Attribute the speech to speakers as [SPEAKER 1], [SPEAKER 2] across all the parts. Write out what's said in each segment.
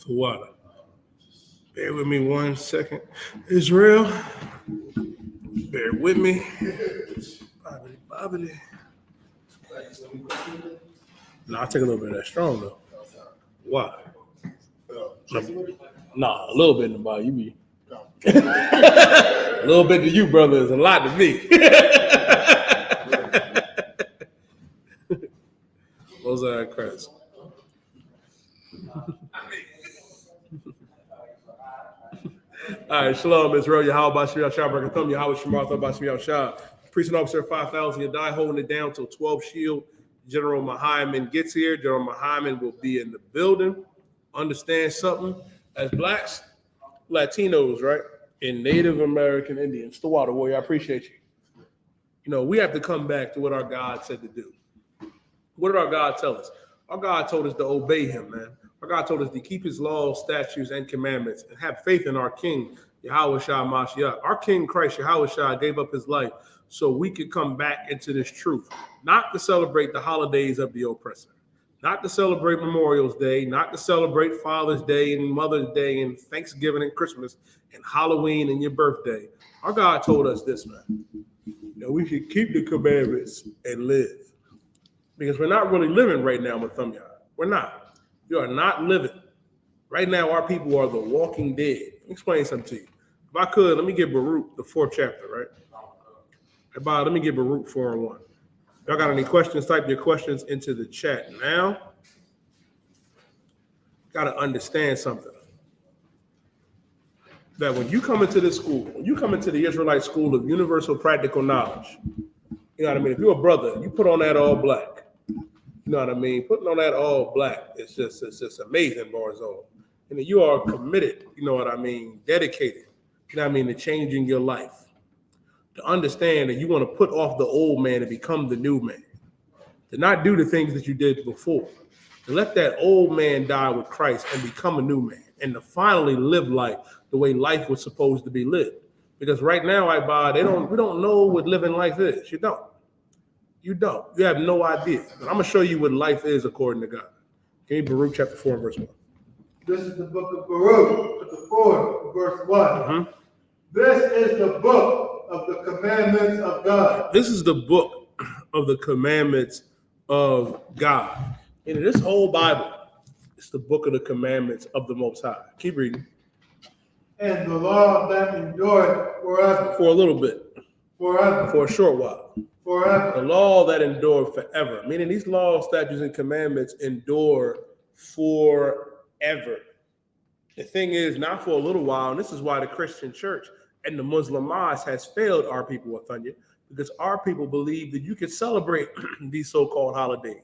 [SPEAKER 1] The water. Bear with me 1 second. Israel, bear with me. Bobbity. No, I'll take a little bit of that strong though. Why? Nah, a little bit in the body. You be a little bit to you, brother, is a lot to me. Those are Christ. All right, shalom, Israel. Yahweh Bashir Shah Berkathum, Yahweh Shemartha Bashir Shah. Precinct Officer 5000, you die holding it down till 12 Shield. General Mahayaman gets here. General Mahayaman will be in the building. Understand something? As blacks, Latinos, right, and Native American Indians, the water warrior, I appreciate you. You know, we have to come back to what our God said to do. What did our God tell us? Our God told us to obey him, man. Our God told us to keep his laws, statutes, and commandments and have faith in our King, Yahweh Shah Mashiach. Our King Christ, Yahweh Shah, gave up his life so we could come back into this truth, not to celebrate the holidays of the oppressor, not to celebrate Memorial Day, not to celebrate Father's Day and Mother's Day and Thanksgiving and Christmas and Halloween and your birthday. Our God told us this, man. That we should keep the commandments and live. Because we're not really living right now with Thumyah. We're not. You are not living. Right now, our people are the walking dead. Let me explain something to you. If I could, let me get Baruch, the 4th chapter, right? Hey, Bob, let me get Baruch 4:1. Y'all got any questions? Type your questions into the chat now. Got to understand something. That when you come into this school, when you come into the Israelite School of Universal Practical Knowledge, you know what I mean? If you're a brother, you put on that all black. You know what I mean? Putting on that all black, it's just amazing, Barzal. And you are committed, you know what I mean, dedicated, you know what I mean, to changing your life. To understand that you want to put off the old man and become the new man. To not do the things that you did before. To let that old man die with Christ and become a new man. And to finally live life the way life was supposed to be lived. Because right now, we don't know what living life is. You don't. You don't. You have no idea. But I'm going to show you what life is according to God. Give me Baruch chapter 4, verse 1.
[SPEAKER 2] This is the book of Baruch, chapter 4, verse 1. Mm-hmm. This is the book of the commandments of God.
[SPEAKER 1] This is the book of the commandments of God. And this whole Bible is the book of the commandments of the Most High. Keep reading.
[SPEAKER 2] And the law that endureth forever.
[SPEAKER 1] For a little bit.
[SPEAKER 2] Forever.
[SPEAKER 1] For a short while.
[SPEAKER 2] Forever.
[SPEAKER 1] The law that endured forever. Meaning these laws, statutes, and commandments endure forever. The thing is, not for a little while, and this is why the Christian church and the Muslim mosque has failed our people with Thunya, because our people believe that you can celebrate these so-called holidays,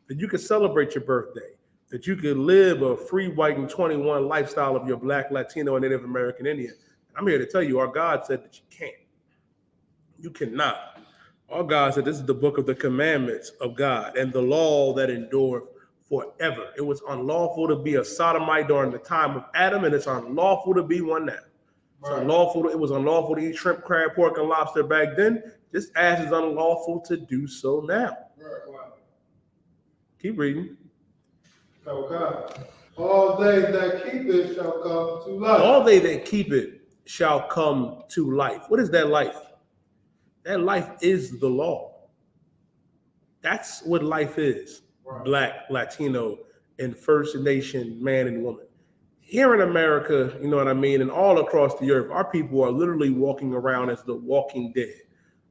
[SPEAKER 1] that you can celebrate your birthday, that you can live a free, white, and 21 lifestyle of your Black, Latino, and Native American Indian. I'm here to tell you, our God said that you can't. You cannot. Our God said this is the book of the commandments of God and the law that endured forever. It was unlawful to be a sodomite during the time of Adam, and it's unlawful to be one now. Right. It was unlawful to eat shrimp, crab, pork, and lobster back then, just as it's unlawful to do so now.
[SPEAKER 2] Right. Wow.
[SPEAKER 1] Keep reading.
[SPEAKER 2] Okay. All they that keep it shall come to life.
[SPEAKER 1] All they that keep it shall come to life. What is that life? That life is the law. That's what life is. Right. Black, Latino, and First Nation man and woman. Here in America, you know what I mean, and all across the earth, our people are literally walking around as the walking dead.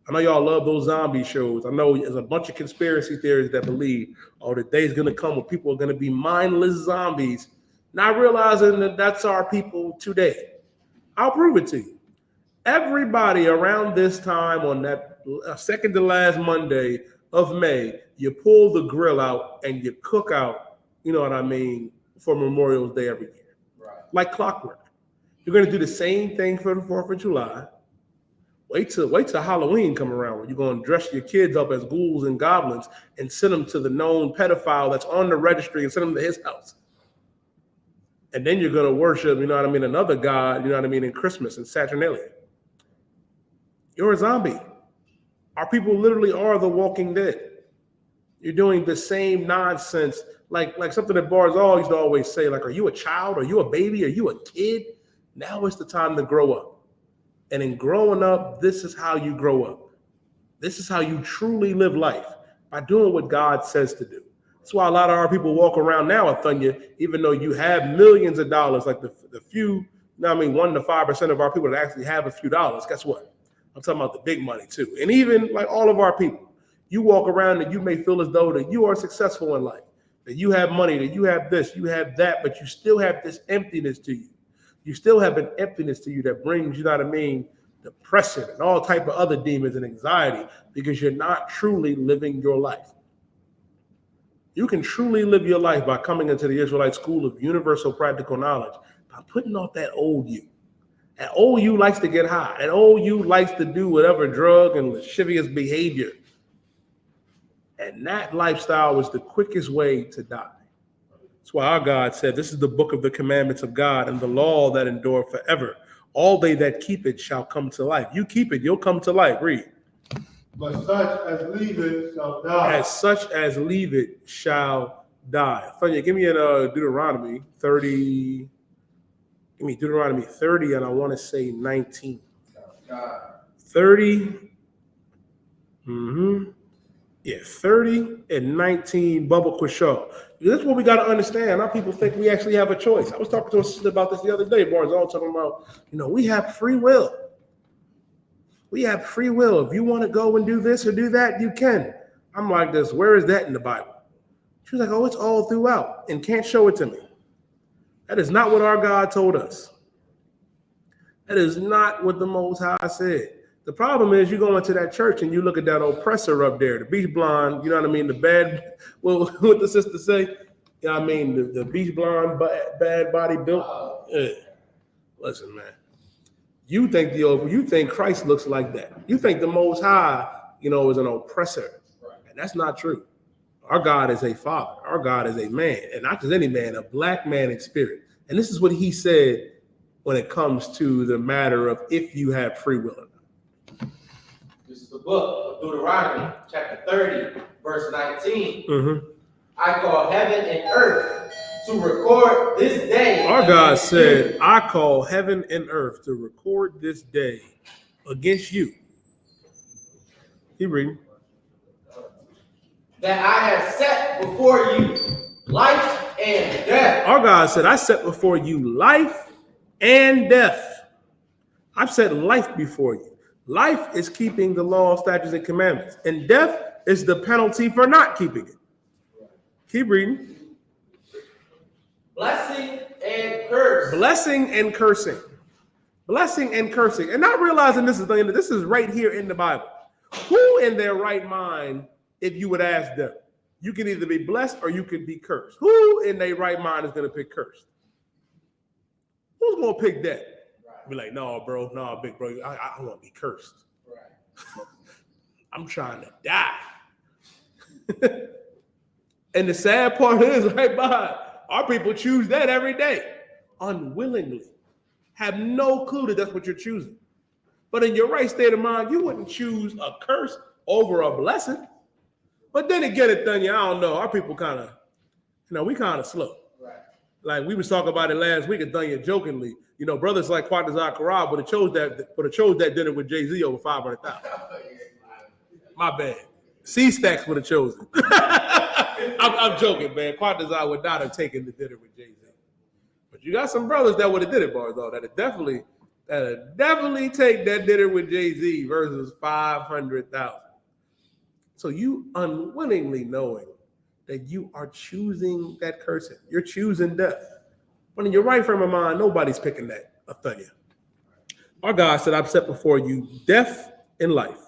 [SPEAKER 1] I know y'all love those zombie shows. I know there's a bunch of conspiracy theories that believe, oh, the day's going to come when people are going to be mindless zombies, not realizing that that's our people today. I'll prove it to you. Everybody around this time on that second to last Monday of May, you pull the grill out and you cook out, you know what I mean, for Memorial Day every year. Right. Like clockwork. You're going to do the same thing for the 4th of July. Wait till Halloween come around when you're going to dress your kids up as ghouls and goblins and send them to the known pedophile that's on the registry and send them to his house. And then you're going to worship, you know what I mean, another god, you know what I mean, in Christmas and Saturnalia. You're a zombie. Our people literally are the walking dead. You're doing the same nonsense like something that Barzal used to always say, like, are you a child? Are you a baby? Are you a kid? Now is the time to grow up. And in growing up, this is how you grow up. This is how you truly live life, by doing what God says to do. That's why a lot of our people walk around now, Athunya, even though you have millions of dollars, like the few, you know what I mean, 1 to 5% of our people that actually have a few dollars. Guess what? I'm talking about the big money too. And even like all of our people, you walk around and you may feel as though that you are successful in life, that you have money, that you have this, you have that, but you still have this emptiness to you. You still have an emptiness to you that brings, you know what I mean, depression and all type of other demons and anxiety, because you're not truly living your life. You can truly live your life by coming into the Israelite school of universal practical knowledge, by putting off that old you. That old you likes to get high. That old you likes to do whatever drug and lascivious behavior. And that lifestyle is the quickest way to die. That's why our God said, this is the book of the commandments of God and the law that endure forever. All they that keep it shall come to life. You keep it, you'll come to life. Read.
[SPEAKER 2] But such as leave it shall die.
[SPEAKER 1] As such as leave it shall die. Thunya, give me a Deuteronomy 30. Give me Deuteronomy 30, and I want to say 19. 30. Yeah, 30 and 19, Bubba Quishaw. This is what we got to understand. Our people think we actually have a choice. I was talking to a sister about this the other day, Barzal, talking about, we have free will. We have free will. If you want to go and do this or do that, you can. I'm like this, where is that in the Bible? She was like, oh, it's all throughout, and can't show it to me. That is not what our God told us. That is not what the Most High said. The problem is you go into that church and you look at that oppressor up there, the beach blonde, you know what I mean, the bad, well, what the sister say? You know what I mean, the beach blonde, bad body built. Yeah. Listen, man, you think Christ looks like that. You think the Most High, is an oppressor. And that's not true. Our God is a father. Our God is a man, and not just any man, a black man in spirit. And this is what he said when it comes to the matter of if you have free will or not.
[SPEAKER 3] This is the book of Deuteronomy, chapter 30, verse 19. I call heaven and earth to record this day.
[SPEAKER 1] Our God said, I call heaven and earth to record this day against you. Keep reading.
[SPEAKER 3] That I have set before you life and death.
[SPEAKER 1] Our God said, I set before you life and death. I've set life before you. Life is keeping the law, statutes, and commandments. And death is the penalty for not keeping it. Keep reading.
[SPEAKER 3] Blessing and curse.
[SPEAKER 1] Blessing and cursing. Blessing and cursing. And not realizing this is right here in the Bible. Who in their right mind, if you would ask them, you can either be blessed or you can be cursed. Who in their right mind is going to pick cursed? Who's going to pick that? Be like, no, bro, big bro, I want to be cursed. Right. I'm trying to die. And the sad part is, right by our people choose that every day, unwillingly, have no clue that that's what you're choosing. But in your right state of mind, you wouldn't choose a curse over a blessing. But then again, I don't know. Our people kind of, we kind of slow. Right. Like we was talking about it last week at Thunya jokingly. Brothers like Quatazar Karab would have chose that dinner with Jay-Z over 500,000. My bad. C-Stacks would have chosen. I'm joking, man. Quatazar would not have taken the dinner with Jay-Z. But you got some brothers that would have did it, Barzal. That'd definitely take that dinner with Jay-Z versus 500,000. So you unwillingly knowing that you are choosing that cursing. You're choosing death. When in your right frame of mind, nobody's picking that. Athunya. Our God said, I've set before you death and life,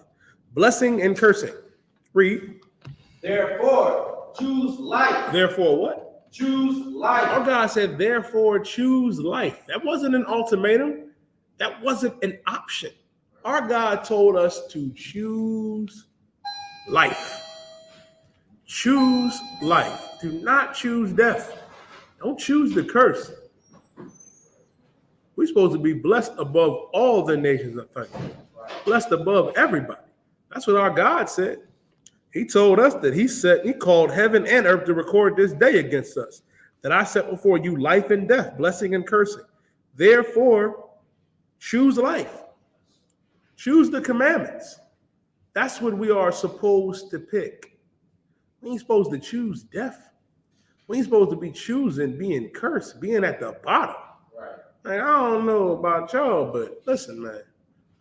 [SPEAKER 1] blessing and cursing. Read.
[SPEAKER 3] Therefore, choose life.
[SPEAKER 1] Therefore, what?
[SPEAKER 3] Choose life.
[SPEAKER 1] Our God said, therefore, choose life. That wasn't an ultimatum. That wasn't an option. Our God told us to choose life. Choose life. Do not choose death. Don't choose the curse. We're supposed to be blessed above all the nations of thunder. Blessed above everybody. That's what our God said. He told us that he called heaven and earth to record this day against us, that I set before you life and death, blessing and cursing. Therefore, choose life. Choose the commandments. That's what we are supposed to pick. We ain't supposed to choose death. We ain't supposed to be choosing being cursed, being at the bottom.
[SPEAKER 3] Right.
[SPEAKER 1] Like, I don't know about y'all, but listen, man,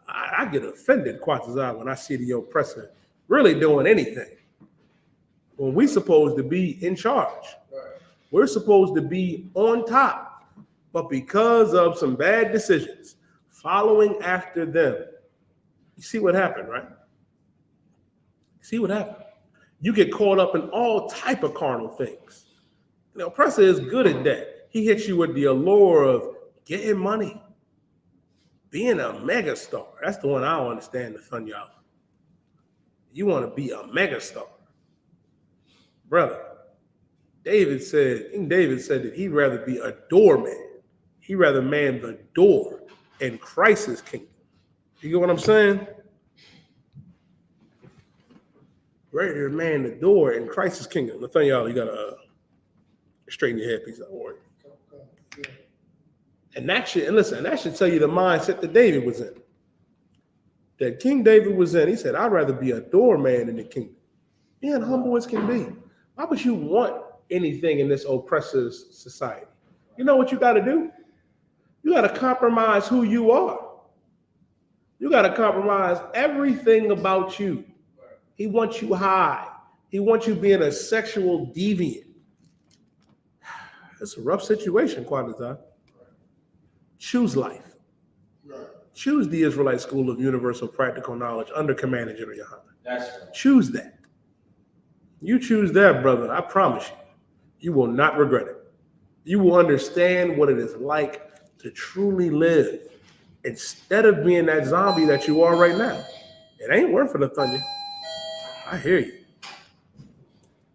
[SPEAKER 1] I get offended, Quatazar, when I see the oppressor really doing anything. When we supposed to be in charge.
[SPEAKER 3] Right.
[SPEAKER 1] We're supposed to be on top. But because of some bad decisions, following after them, you see what happened, right? See what happened? You get caught up in all type of carnal things. The oppressor is good at that. He hits you with the allure of getting money, being a megastar. That's the one I don't understand, the fun, y'all. You want to be a megastar. Brother, David said that he'd rather be a doorman. He'd rather man the door in Christ's kingdom. You get what I'm saying? Ready to man the door in Christ's kingdom. Nathaniel, you gotta straighten your headpiece. Don't worry. And that should tell you the mindset that David was in. That King David was in. He said, I'd rather be a doorman in the kingdom. Being humble as can be. Why would you want anything in this oppressor's society? You know what you gotta do? You gotta compromise who you are. You gotta compromise everything about you. He wants you high. He wants you being a sexual deviant. It's a rough situation, Quatazar. Choose life. Choose the Israelite School of Universal Practical Knowledge under command of Gen.YAHANNA.
[SPEAKER 3] That's right.
[SPEAKER 1] Choose that. You choose that, brother. I promise you, you will not regret it. You will understand what it is like to truly live instead of being that zombie that you are right now. It ain't worth it, Nathaniel. I hear you.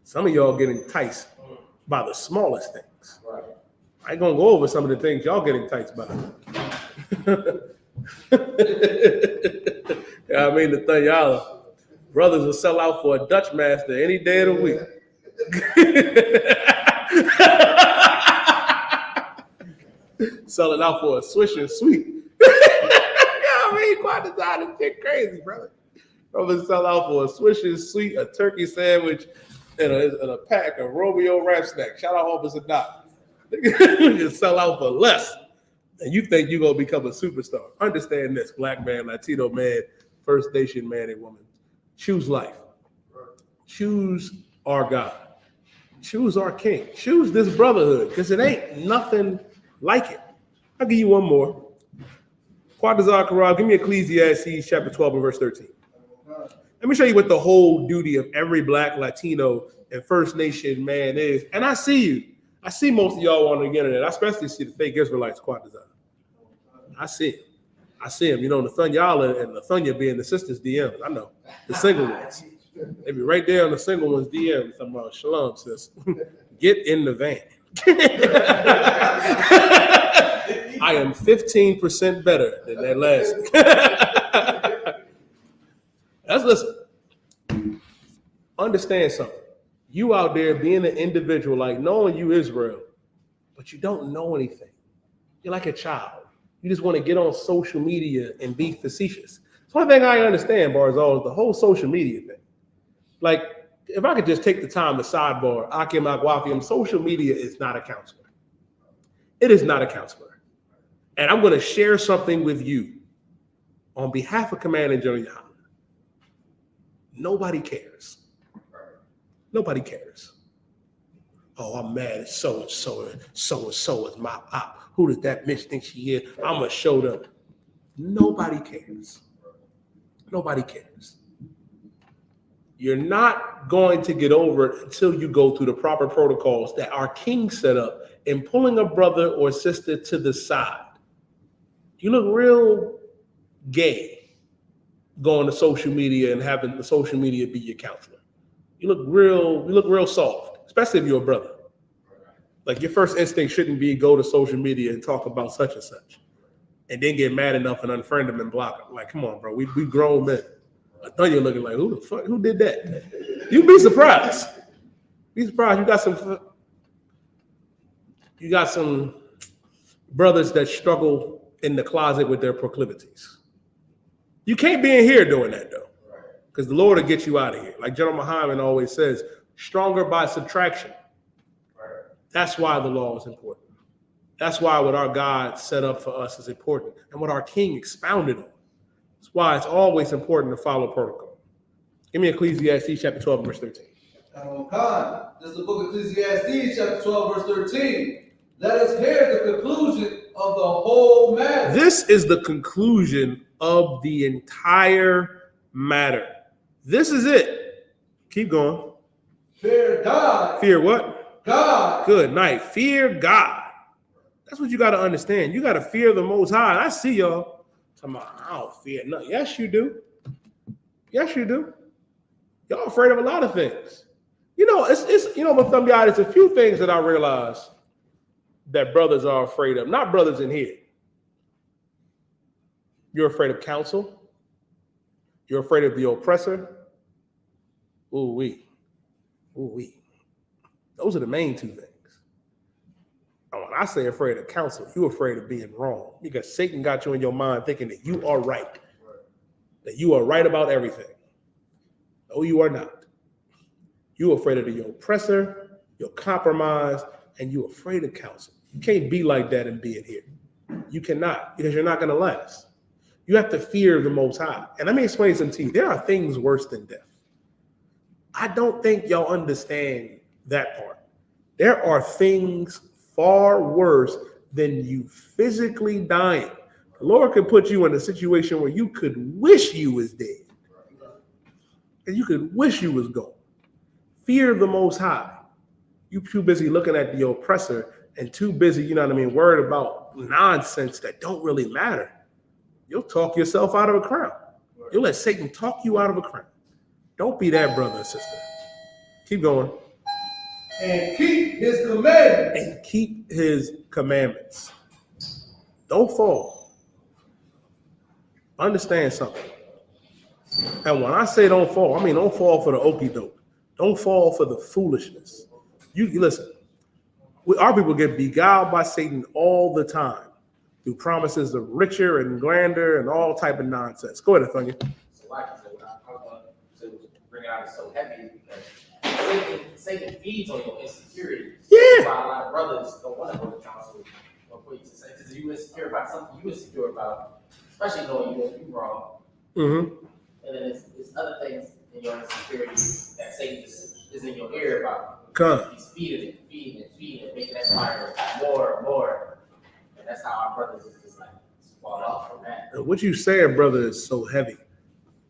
[SPEAKER 1] Some of y'all get enticed by the smallest things.
[SPEAKER 3] Right.
[SPEAKER 1] I ain't gonna go over some of the things y'all get enticed by. Yeah, I mean, Nathaniel, brothers will sell out for a Dutch master any day of the week. Selling out for a Swish and Sweet. I mean, Quatazar, this shit crazy, brother. Brothers sell out for a Swish and Sweet, a turkey sandwich, and a pack of Romeo Rap Snack. Shout out Officer Doc. You sell out for less, and you think you're gonna become a superstar. Understand this, Black man, Latino man, First Nation man and woman. Choose life. Choose our God. Choose our King. Choose this brotherhood, because it ain't nothing like it. I'll give you one more. Quatazar Karab, give me Ecclesiastes chapter 12 and verse 13. Let me show you what the whole duty of every Black, Latino, and First Nation man is. And I see you. I see most of y'all on the internet. I especially see the fake Israelites, Quatazar. I see him. I see him. You know, Nathaniel and Nathaniel being the sisters' DMs. I know. The single ones. They be right there on the single ones' DMs. Talking about shalom, sis. Get in the van. I am 15% better than that last. Let's listen. Understand something. You out there being an individual, like knowing you Israel, but you don't know anything. You're like a child. You just want to get on social media and be facetious. It's one thing I understand, Barzal, is the whole social media thing. Like, if I could just take the time to sidebar, Akim Akwafium, social media is not a counselor. It is not a counselor. And I'm going to share something with you on behalf of Commander Gen.YAHANNA. Nobody cares. Nobody cares. Oh, I'm mad at so-and-so, and so-and-so is my op. Who does that bitch think she is? I'm going to show them. Nobody cares. Nobody cares. You're not going to get over it until you go through the proper protocols that our king set up in pulling a brother or sister to the side. You look real gay going to social media and having the social media be your counselor. You look real soft, especially if you're a brother. Like, your first instinct shouldn't be go to social media and talk about such and such, and then get mad enough and unfriend them and block them. Like, come on, bro, we grown men. I thought you were looking like, who the fuck? Who did that? You'd be surprised. Be surprised. You got some brothers that struggle in the closet with their proclivities. You can't be in here doing that though, because the Lord will get you out of here. Like General Mahayaman always says, stronger by subtraction. That's why the law is important. That's why what our God set up for us is important, and what our King expounded on. That's why it's always important to follow protocol. Give me Ecclesiastes chapter 12, verse 13.
[SPEAKER 4] This is the book of Ecclesiastes, chapter 12, verse 13. Let us hear the conclusion of the whole matter.
[SPEAKER 1] This is the conclusion of the entire matter. This is it. Keep going.
[SPEAKER 4] Fear God.
[SPEAKER 1] Fear what?
[SPEAKER 4] God.
[SPEAKER 1] Good night. Fear God. That's what you got to understand. You got to fear the Most High. I see y'all talking about, I don't fear nothing. Yes, you do. Yes, you do. Y'all afraid of a lot of things. You know, it's you know, but some guys, it's a few things that I realize that brothers are afraid of. Not brothers in here. You're afraid of counsel. You're afraid of the oppressor. Ooh-wee. Ooh-wee. Those are the main two things. And when I say afraid of counsel, you're afraid of being wrong, because Satan got you in your mind thinking that you are right, that you are right about everything. No, you are not. You're afraid of the oppressor, you're compromised, and you're afraid of counsel. You can't be like that and be in here. You cannot, because you're not going to last. You have to fear the Most High. And let me explain something to you. There are things worse than death. I don't think y'all understand that part. There are things far worse than you physically dying. The Lord could put you in a situation where you could wish you was dead. And you could wish you was gone. Fear the Most High. You too busy looking at the oppressor and too busy, you know what I mean, worried about nonsense that don't really matter. You'll talk yourself out of a crown. You'll let Satan talk you out of a crown. Don't be that brother and sister. Keep going.
[SPEAKER 4] And keep his commandments.
[SPEAKER 1] And keep his commandments. Don't fall. Understand something. And when I say don't fall, I mean don't fall for the okie doke. Don't fall for the foolishness. You listen. Our people get beguiled by Satan all the time through promises of richer and grander and all type of nonsense. Go ahead, Thunya.
[SPEAKER 3] So like I said, what I want to bring out is so heavy is because Satan feeds on your insecurities.
[SPEAKER 1] Yeah.
[SPEAKER 3] That's why a lot of brothers don't want to go to counsel or put you to say, because you insecure about something you insecure about, especially knowing you're wrong.
[SPEAKER 1] Mm-hmm.
[SPEAKER 3] And then it's other things in your insecurities that Satan just is in your ear about.
[SPEAKER 1] Come.
[SPEAKER 3] He's feeding it, making that fire more and more. And that's how our brothers just like fall off from that.
[SPEAKER 1] And what you saying, brother, is so heavy.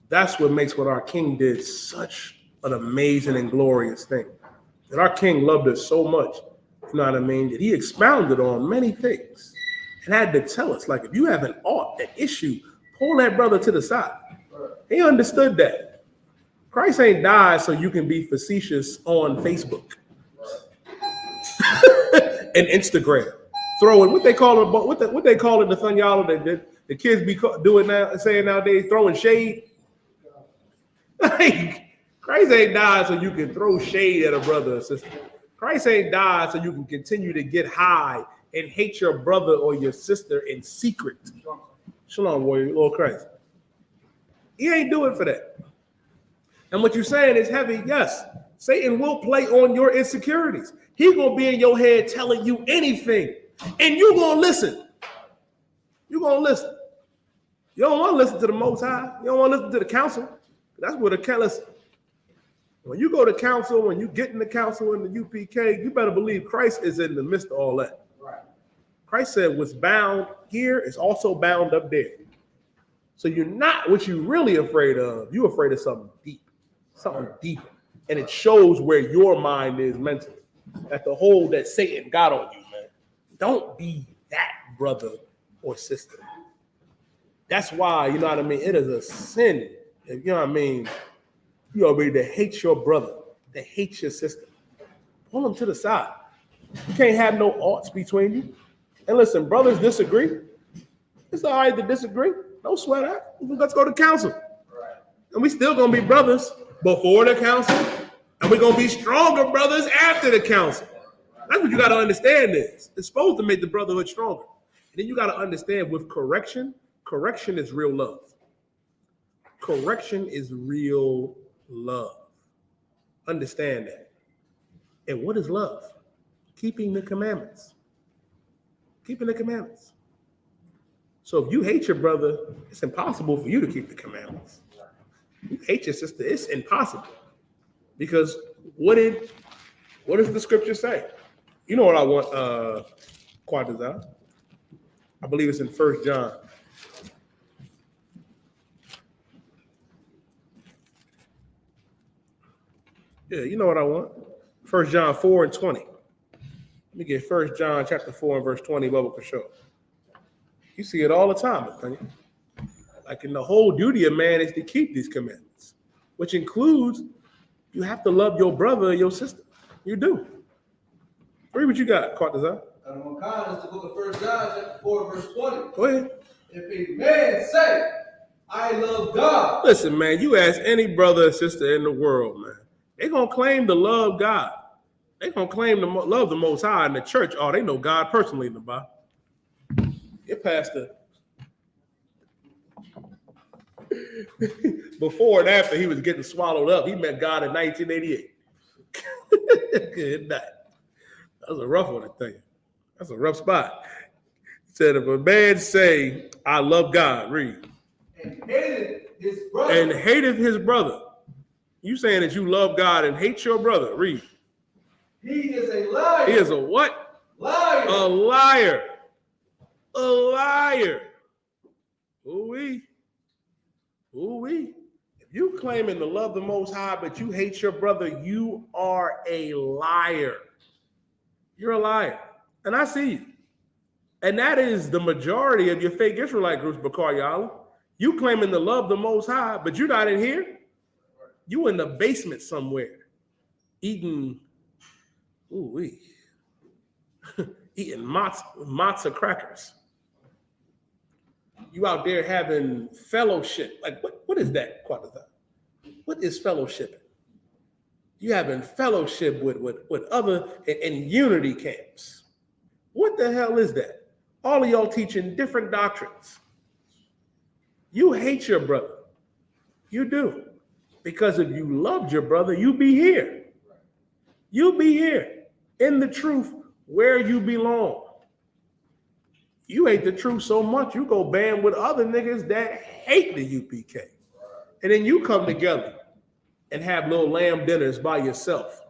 [SPEAKER 1] That's what makes what our King did such an amazing and glorious thing. That our King loved us so much, you know what I mean, that he expounded on many things and had to tell us, like, if you have an ought, an issue, pull that brother to the side. He understood that. Christ ain't died so you can be facetious on Facebook and Instagram. Throwing what they call it, what they call it, the Thunyala that the kids be doing now, saying nowadays, throwing shade. Like, Christ ain't died so you can throw shade at a brother or sister. Christ ain't died so you can continue to get high and hate your brother or your sister in secret. Shalom, warrior, Lord Christ. He ain't do it for that. And what you're saying is heavy. Yes, Satan will play on your insecurities. He's going to be in your head telling you anything. And you're going to listen. You're going to listen. You don't want to listen to the Most High. You don't want to listen to the council. That's what the listen. When you go to council, when you get in the council in the UPK, you better believe Christ is in the midst of all that.
[SPEAKER 3] Right.
[SPEAKER 1] Christ said what's bound here is also bound up there. So you're not what you're really afraid of. You're afraid of something deep, something deeper. And it shows where your mind is mentally. At the hold that Satan got on you, man. Don't be that brother or sister. That's why, you know what I mean? It is a sin. You know what I mean? You are ready to hate your brother, to hate your sister. Pull them to the side. You can't have no oughts between you. And listen, brothers disagree. It's all right to disagree. Don't sweat that. Let's go to council.
[SPEAKER 3] Right.
[SPEAKER 1] And we still gonna be brothers before the council, and we're gonna be stronger brothers after the council. That's what you gotta understand is. It's supposed to make the brotherhood stronger. And then you gotta understand with correction is real love. Correction is real love. Understand that. And what is love? Keeping the commandments. Keeping the commandments. So if you hate your brother, it's impossible for you to keep the commandments. You hate your sister, it's impossible. Because what does the scripture say? You know what I want, Quadazar? I believe it's in 1 John. Yeah, you know what I want? 1 John 4 and 20. Let me get 1 John chapter 4 and verse 20, Bubba for sure. You see it all the time, Nathaniel. Like in the whole duty of man is to keep these commandments, which includes you have to love your brother or your sister. You do. Read what you got, Quadazar.
[SPEAKER 4] That's the book of 1 John, chapter 4, verse 20.
[SPEAKER 1] Go ahead.
[SPEAKER 4] If a man say, I love God.
[SPEAKER 1] Listen, man, you ask any brother or sister in the world, man, they're going to claim to love God. They're going to claim to love the Most High in the church. Oh, they know God personally in the Bible. Your pastor. Before and after he was getting swallowed up, he met God in 1988. Good night. That was a rough one, I tell you. That's a rough spot. He said, if a man say, I love God, read.
[SPEAKER 4] And hated his brother.
[SPEAKER 1] And hated his brother. You saying that you love God and hate your brother, read.
[SPEAKER 4] He is a liar.
[SPEAKER 1] He is a what?
[SPEAKER 4] Liar.
[SPEAKER 1] A liar. A liar. Ooh-wee. Ooh-wee. If you claiming to love the Most High, but you hate your brother, you are a liar. You're a liar. And I see you. And that is the majority of your fake Israelite groups, Bakar Yala. You claiming to love the Most High, but you're not in here. You in the basement somewhere, eating, ooh-wee, eating matzah crackers. You out there having fellowship. Like, what is that? What is fellowship? You having fellowship with other in unity camps. What the hell is that? All of y'all teaching different doctrines. You hate your brother. You do. Because if you loved your brother, you'd be here. You'd be here in the truth where you belong. You hate the truth so much, you go band with other niggas that hate the U.P.K. And then you come together and have little lamb dinners by yourself,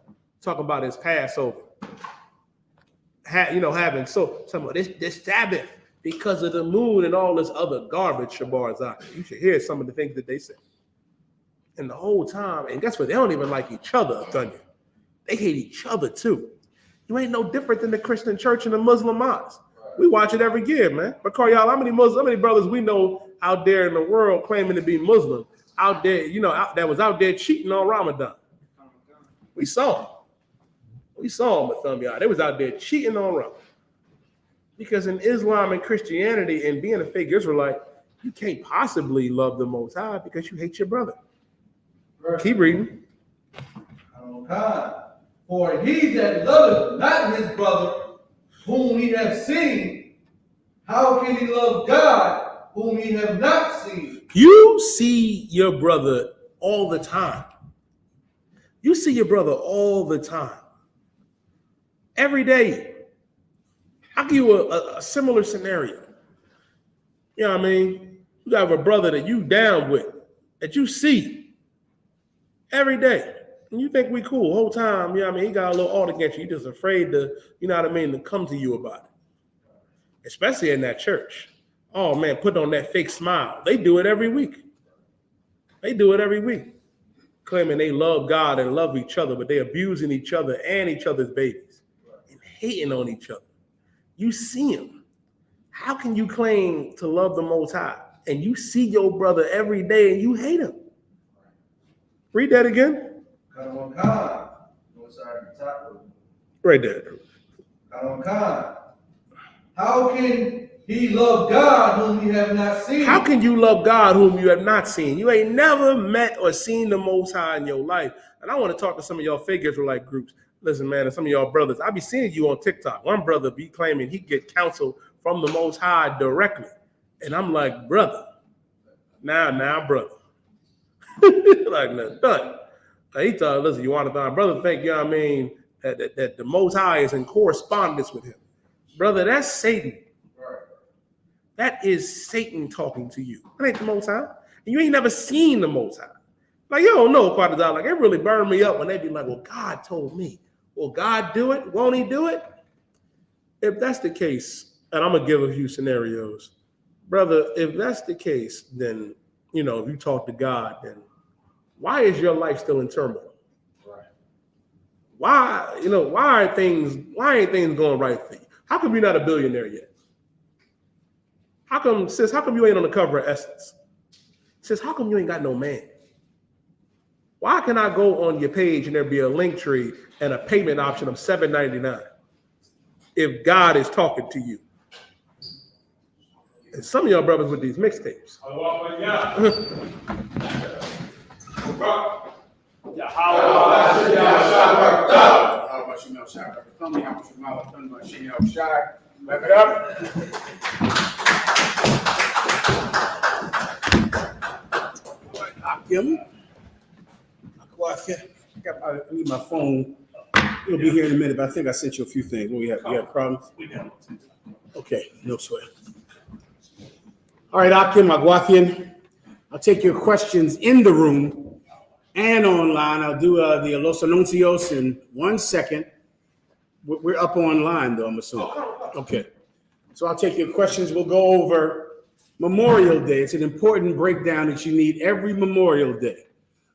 [SPEAKER 1] talking about his Passover. Having some of this Sabbath because of the moon and all this other garbage, Shabarzak. You should hear some of the things that they say. And the whole time, and guess what? They don't even like each other, Thunder. They hate each other too. You ain't no different than the Christian church and the Muslim mosque. We watch it every year, man. But y'all, how many brothers we know out there in the world claiming to be Muslim, out there, that was out there cheating on Ramadan? We saw them. We saw them, y'all. They was out there cheating on Ramadan. Because in Islam and Christianity and being a fake Israelite, you can't possibly love the Most High because you hate your brother. Keep reading.
[SPEAKER 4] For he that loveth not his brother, whom he hath seen, how can he love God, whom he have not seen? You
[SPEAKER 1] see your brother all the time. You see your brother all the time. Every day. I'll give you a similar scenario. You know what I mean? You have a brother that you down with, that you see every day. And you think we cool the whole time. You know what I mean? He got a little alt against you. You're just afraid to, you know what I mean, to come to you about it. Especially in that church. Oh man, put on that fake smile. They do it every week. They do it every week. Claiming they love God and love each other, but they abusing each other and each other's babies. And hating on each other. You see him. How can you claim to love the Most High and you see your brother every day and you hate him? Read that again.
[SPEAKER 4] Right there. How can He loved God whom he have not seen.
[SPEAKER 1] How can you love God whom you have not seen? You ain't never met or seen the Most High in your life. And I want to talk to some of y'all fake Israelite groups. Listen, man, and some of y'all brothers, I be seeing you on TikTok. One brother be claiming he get counsel from the Most High directly. And I'm like, brother, now, brother. Like, no, done. He thought, listen, you want to brother think, you know what I mean, that the Most High is in correspondence with him. Brother, that's Satan. That is Satan talking to you. That ain't the Most High. And you ain't never seen the Most High. Like, you don't know quite a lot. Like, it really burned me up when they be like, well, God told me. Will God do it? Won't he do it? If that's the case, and I'm going to give a few scenarios. Brother, if that's the case, then, you know, if you talk to God, then why is your life still in turmoil?
[SPEAKER 3] Right.
[SPEAKER 1] Why, you know, why ain't things going right for you? How come you're not a billionaire yet? How come you ain't on the cover of Essence? Sis, how come you ain't got no man? Why can I go on your page and there be a link tree and a payment option of $7.99 if God is talking to you? And some of y'all brothers with these mixtapes.
[SPEAKER 5] Wrap it up. I need my phone. It'll be here in a minute, but I think I sent you a few things. What we have? You have problems? Okay, no sweat. All right, Akim Agwathian. I'll take your questions in the room and online. I'll do the Los Anuncios in 1 second. We're up online, though, I'm assuming. Okay. So I'll take your questions. We'll go over Memorial Day. It's an important breakdown that you need every Memorial Day.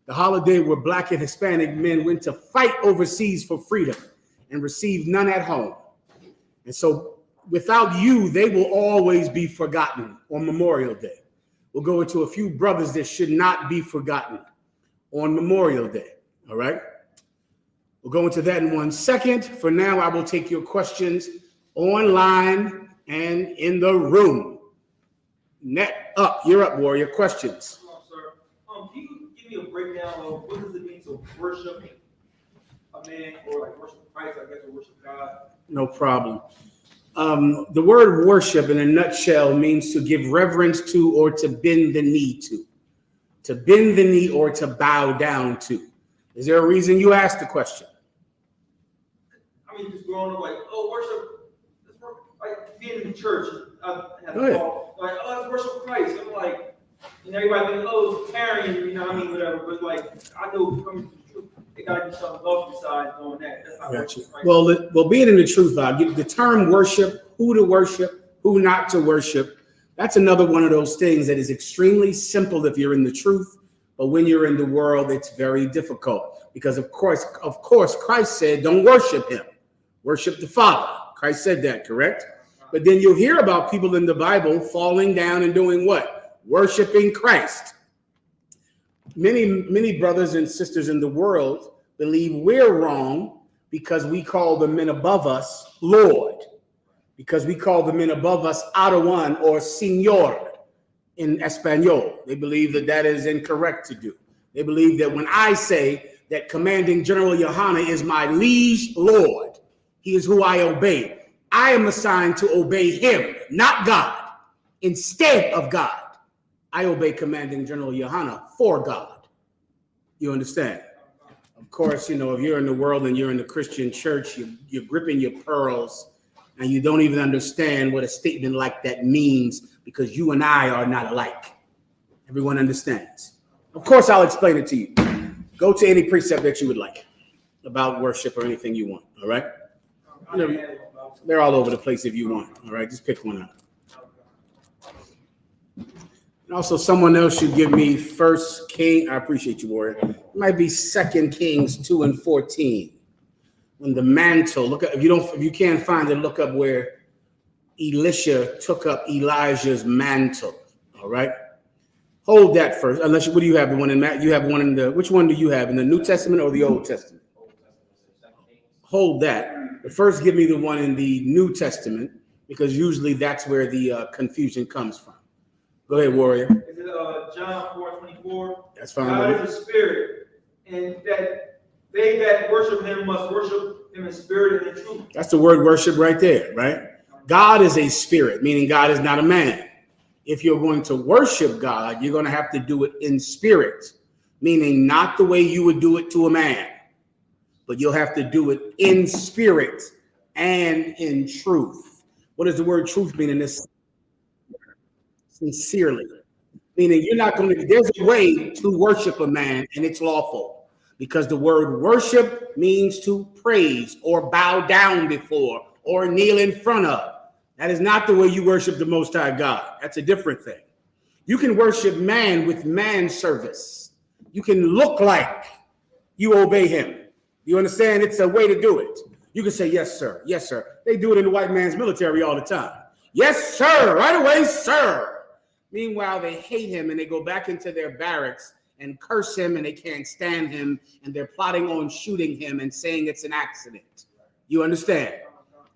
[SPEAKER 5] The holiday where Black and Hispanic men went to fight overseas for freedom and received none at home. And so without you, they will always be forgotten on Memorial Day. We'll go into a few brothers that should not be forgotten on Memorial Day. All right? We'll go into that in 1 second. For now, I will take your questions online and in the room. You're up, Warrior. Questions.
[SPEAKER 6] Hello, sir. Can you give me a breakdown of what does it mean to worship a man, or like worship Christ, I guess, or worship God?
[SPEAKER 5] No problem. The word worship in a nutshell means to give reverence to or to bend the knee to. To bend the knee or to bow down to. Is there a reason you asked the question?
[SPEAKER 6] I mean, just growing up, like, oh, worship, like being in the church. I had
[SPEAKER 5] Go ahead.
[SPEAKER 6] thought, like, oh, let's worship Christ. I'm like, and everybody thinks, oh, it's carrying, you know what I mean, whatever. But like, I know coming to the truth, it got to be something else besides doing that. That's not
[SPEAKER 5] Gotcha.
[SPEAKER 6] worship Christ.
[SPEAKER 5] Well, being in the truth, I'll give the term worship, who to worship, who not to worship. That's another one of those things that is extremely simple if you're in the truth, but when you're in the world, it's very difficult because of course, Christ said, don't worship him, worship the Father. Christ said that, correct? But then you'll hear about people in the Bible falling down and doing what? Worshiping Christ. Many brothers and sisters in the world believe we're wrong because we call the men above us Lord, because we call the men above us Adawan or Señor in Espanol. They believe that that is incorrect to do. They believe that when I say that Commanding General Yohanna is my liege Lord, he is who I obey. I am assigned to obey him, not God. Instead of God, I obey Commanding General Yohanna for God. You understand? Of course, you know, if you're in the world and you're in the Christian church, you're gripping your pearls and you don't even understand what a statement like that means because you and I are not alike. Everyone understands. Of course, I'll explain it to you. Go to any precept that you would like about worship or anything you want, all right? You know, they're all over the place if you want, all right? Just pick one out. And also, someone else should give me 1 King. I appreciate you, Warrior. It might be 2 Kings 2 and 14. When the mantle, look up, if you can't find it, look up where Elisha took up Elijah's mantle. All right. Hold that first. Unless what do you have? The one in you have one in the which one do you have in the New Testament or the Old Testament? Hold that. But first give me the one in the New Testament, because usually that's where the confusion comes from. Go ahead, warrior.
[SPEAKER 6] Is it John 4:24?
[SPEAKER 5] That's fine.
[SPEAKER 6] God is a spirit, and that they that worship him must worship him in spirit and in truth.
[SPEAKER 5] That's the word worship right there, right? God is a spirit, meaning God is not a man. If you're going to worship God, you're going to have to do it in spirit, meaning not the way you would do it to a man, but you'll have to do it in spirit and in truth. What does the word truth mean in this? Sincerely. Meaning you're not going to, there's a way to worship a man and it's lawful, because the word worship means to praise or bow down before or kneel in front of. That is not the way you worship the Most High God. That's a different thing. You can worship man with man service. You can look like you obey him. You understand? It's a way to do it. You can say, yes, sir. Yes, sir. They do it in the white man's military all the time. Yes, sir. Right away, sir. Meanwhile, they hate him and they go back into their barracks and curse him and they can't stand him and they're plotting on shooting him and saying it's an accident. You understand?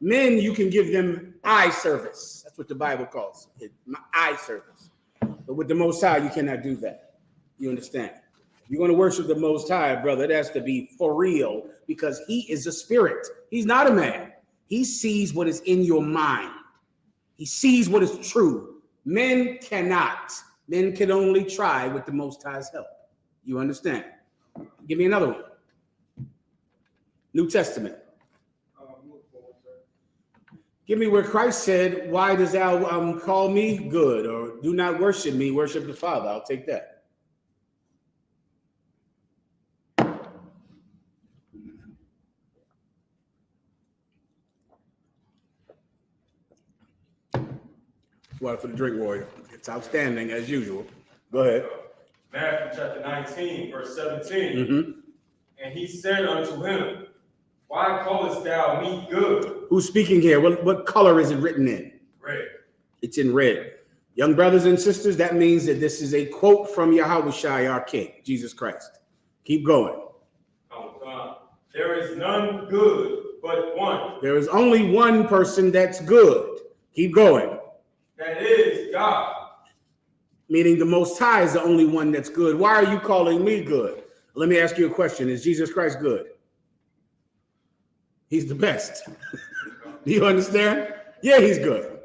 [SPEAKER 5] Men, you can give them eye service. That's what the Bible calls it, eye service. But with the Most High, you cannot do that. You understand? If you're going to worship the Most High, brother, it has to be for real, because he is a spirit. He's not a man. He sees what is in your mind. He sees what is true. Men cannot. Men can only try with the Most High's help. You understand? Give me another one. New Testament. Give me where Christ said, why does thou call me good? Or do not worship me, worship the Father. I'll take that. Water for the drink, warrior. It's outstanding as usual. Go ahead.
[SPEAKER 7] Matthew chapter 19, verse 17.
[SPEAKER 5] Mm-hmm.
[SPEAKER 7] And he said unto him, why callest thou me good?
[SPEAKER 5] Who's speaking here? What color is it written in?
[SPEAKER 7] Red.
[SPEAKER 5] It's in red. Young brothers and sisters, that means that this is a quote from Yahawashi, our King, Jesus Christ. Keep going.
[SPEAKER 7] There is none good but one.
[SPEAKER 5] There is only one person that's good. Keep going.
[SPEAKER 7] That is God.
[SPEAKER 5] Meaning the Most High is the only one that's good. Why are you calling me good? Let me ask you a question. Is Jesus Christ good? He's the best. Do you understand? Yeah, he's good.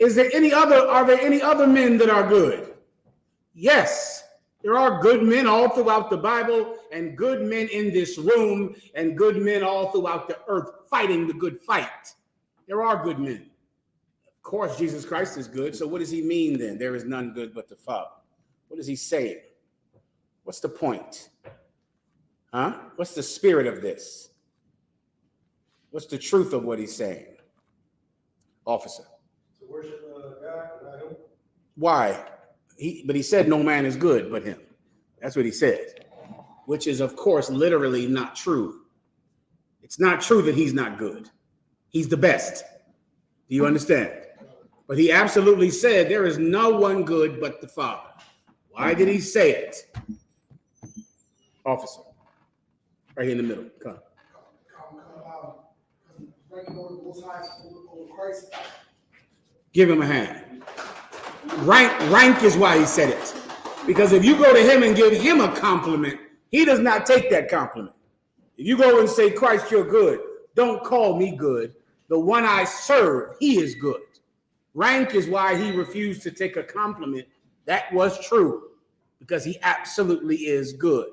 [SPEAKER 5] Are there any other men that are good? Yes, there are good men all throughout the Bible, and good men in this room, and good men all throughout the earth fighting the good fight. There are good men. Of course, Jesus Christ is good. So what does he mean then? There is none good but the Father. What is he saying? What's the point? Huh? What's the spirit of this? What's the truth of what he's saying? Officer.
[SPEAKER 2] To worship God, not him.
[SPEAKER 5] Why? But he said no man is good but him. That's what he said, which is, of course, literally not true. It's not true that he's not good. He's the best. Do you understand? But he absolutely said there is no one good but the Father. Why did he say it? Officer. Right here in the middle. Come. Give him a hand. Rank is why he said it. Because if you go to him and give him a compliment, he does not take that compliment. If you go and say, Christ, you're good, don't call me good. The one I serve, he is good. Rank is why he refused to take a compliment. That was true, because he absolutely is good.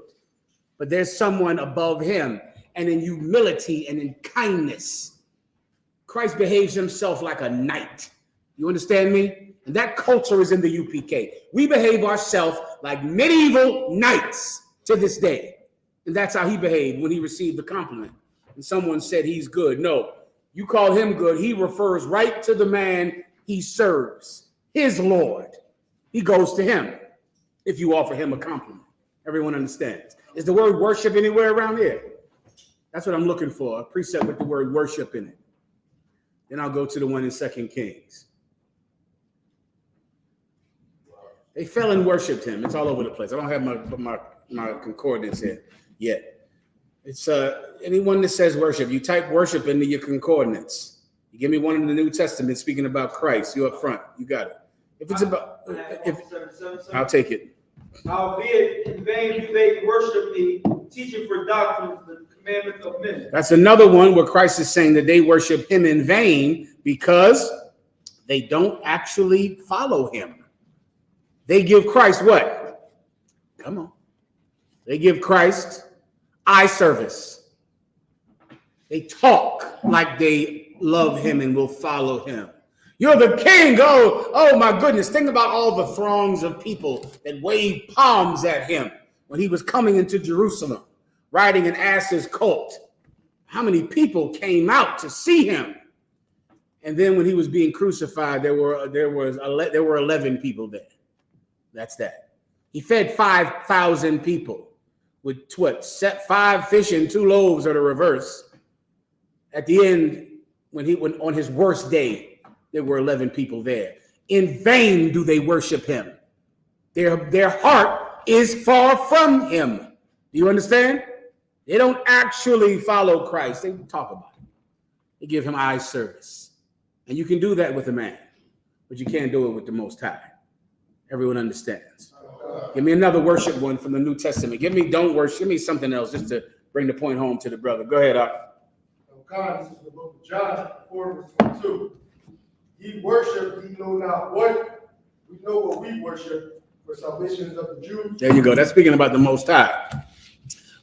[SPEAKER 5] But there's someone above him, and in humility and in kindness, Christ behaves himself like a knight. You understand me? And that culture is in the U.P.K. We behave ourselves like medieval knights to this day. And that's how he behaved when he received the compliment. And someone said he's good. No, you call him good. He refers right to the man he serves, his Lord. He goes to him if you offer him a compliment. Everyone understands. Is the word worship anywhere around here? That's what I'm looking for, a precept with the word worship in it. Then I'll go to the one in 2 Kings. They fell and worshiped him. It's all over the place. I don't have my concordance here yet. It's anyone that says worship, you type worship into your concordance. You give me one in the New Testament speaking about Christ. You up front. You got it. If it's about, I'll take it.
[SPEAKER 6] Howbeit in vain do they worship me, teaching for doctrines the commandments of men.
[SPEAKER 5] That's another one where Christ is saying that they worship him in vain because they don't actually follow him. They give Christ what? Come on. They give Christ eye service. They talk like they love him and will follow him. You're the king. Oh my goodness. Think about all the throngs of people that waved palms at him when he was coming into Jerusalem, riding an ass's colt. How many people came out to see him? And then when he was being crucified, there were 11 people there. That's that. He fed 5,000 people with what? 5 fish and 2 loaves, or the reverse. At the end, when on his worst day, there were 11 people there. In vain do they worship him. Their heart is far from him. Do you understand? They don't actually follow Christ. They talk about him. They give him eye service. And you can do that with a man, but you can't do it with the Most High. Everyone understands. Give me another worship one from the New Testament. Give me something else just to bring the point home to the brother. Go ahead,
[SPEAKER 2] God, this is the book of John, 4 verse 22. Ye worship, ye know not what. We know what we worship, for salvation is of the Jews.
[SPEAKER 5] There you go. That's speaking about the Most High.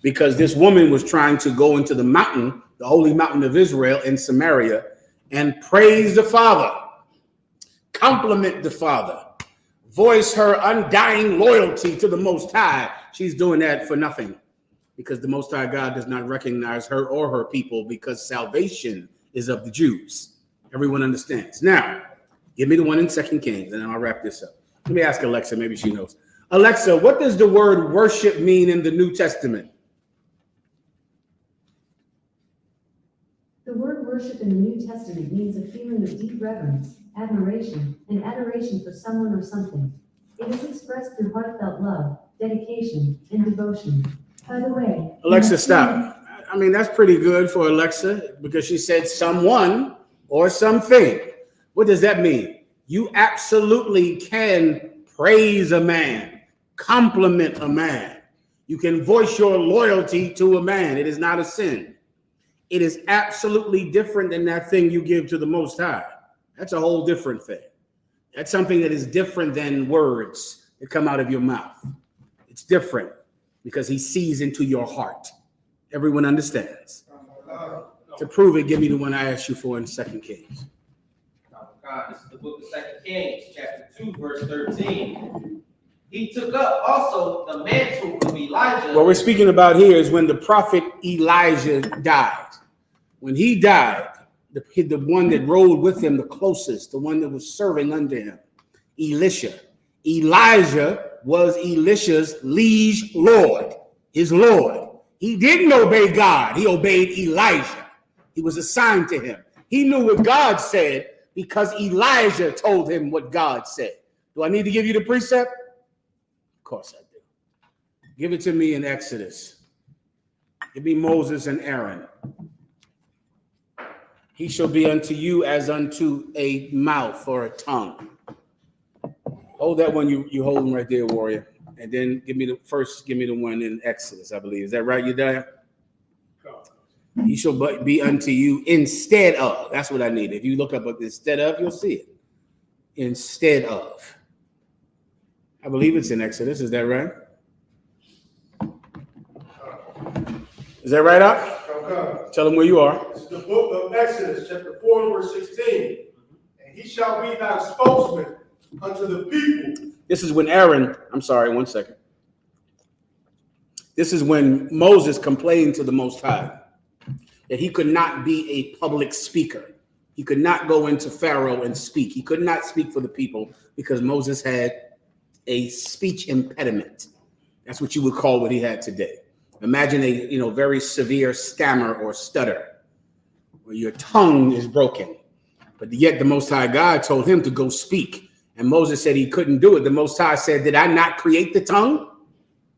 [SPEAKER 5] Because this woman was trying to go into the mountain, the holy mountain of Israel in Samaria, and praise the Father, compliment the Father, voice her undying loyalty to the Most High. She's doing that for nothing, because the Most High God does not recognize her or her people, because salvation is of the Jews. Everyone understands. Now, give me the one in 2 Kings, and then I'll wrap this up. Let me ask Alexa. Maybe she knows. Alexa, what does the word worship mean in the New Testament?
[SPEAKER 8] The word worship in the New Testament means a feeling of deep reverence, admiration, and adoration for someone or something. It is expressed through heartfelt love, dedication, and devotion. By the way,
[SPEAKER 5] Alexa, stop. I mean, that's pretty good for Alexa, because she said someone or something. What does that mean? You absolutely can praise a man, compliment a man. You can voice your loyalty to a man. It is not a sin. It is absolutely different than that thing you give to the Most High. That's a whole different thing. That's something that is different than words that come out of your mouth. It's different because he sees into your heart. Everyone understands. To prove it, give me the one I asked you for in 2 Kings.
[SPEAKER 3] God, this is the book of 2 Kings, chapter 2, verse 13. He took up also the mantle of Elijah.
[SPEAKER 5] What we're speaking about here is when the prophet Elijah died. When he died, the one that rode with him the closest, the one that was serving under him, Elisha. Elijah was Elisha's liege lord, his lord. He didn't obey God. He obeyed Elijah. He was assigned to him. He knew what God said because Elijah told him what God said. Do I need to give you the precept? Of course I do. Give it to me in Exodus. Give me Moses and Aaron. He shall be unto you as unto a mouth or a tongue. Hold that one you holding right there, warrior. And then give me the one in Exodus, I believe. Is that right, Yediah? He shall be unto you instead of. That's what I need. If you look up instead of, you'll see it. Instead of. I believe it's in Exodus. Is that right? Is that right, Up?
[SPEAKER 2] Okay.
[SPEAKER 5] Tell them where you are.
[SPEAKER 2] It's the book of Exodus, chapter 4, verse 16. And he shall be thy spokesman unto the people.
[SPEAKER 5] This is when Aaron, I'm sorry, one second. This is when Moses complained to the Most High that he could not be a public speaker. He could not go into Pharaoh and speak. He could not speak for the people because Moses had a speech impediment. That's what you would call what he had today. Imagine a very severe stammer or stutter where your tongue is broken. But yet the Most High God told him to go speak. And Moses said he couldn't do it. The Most High said, did I not create the tongue?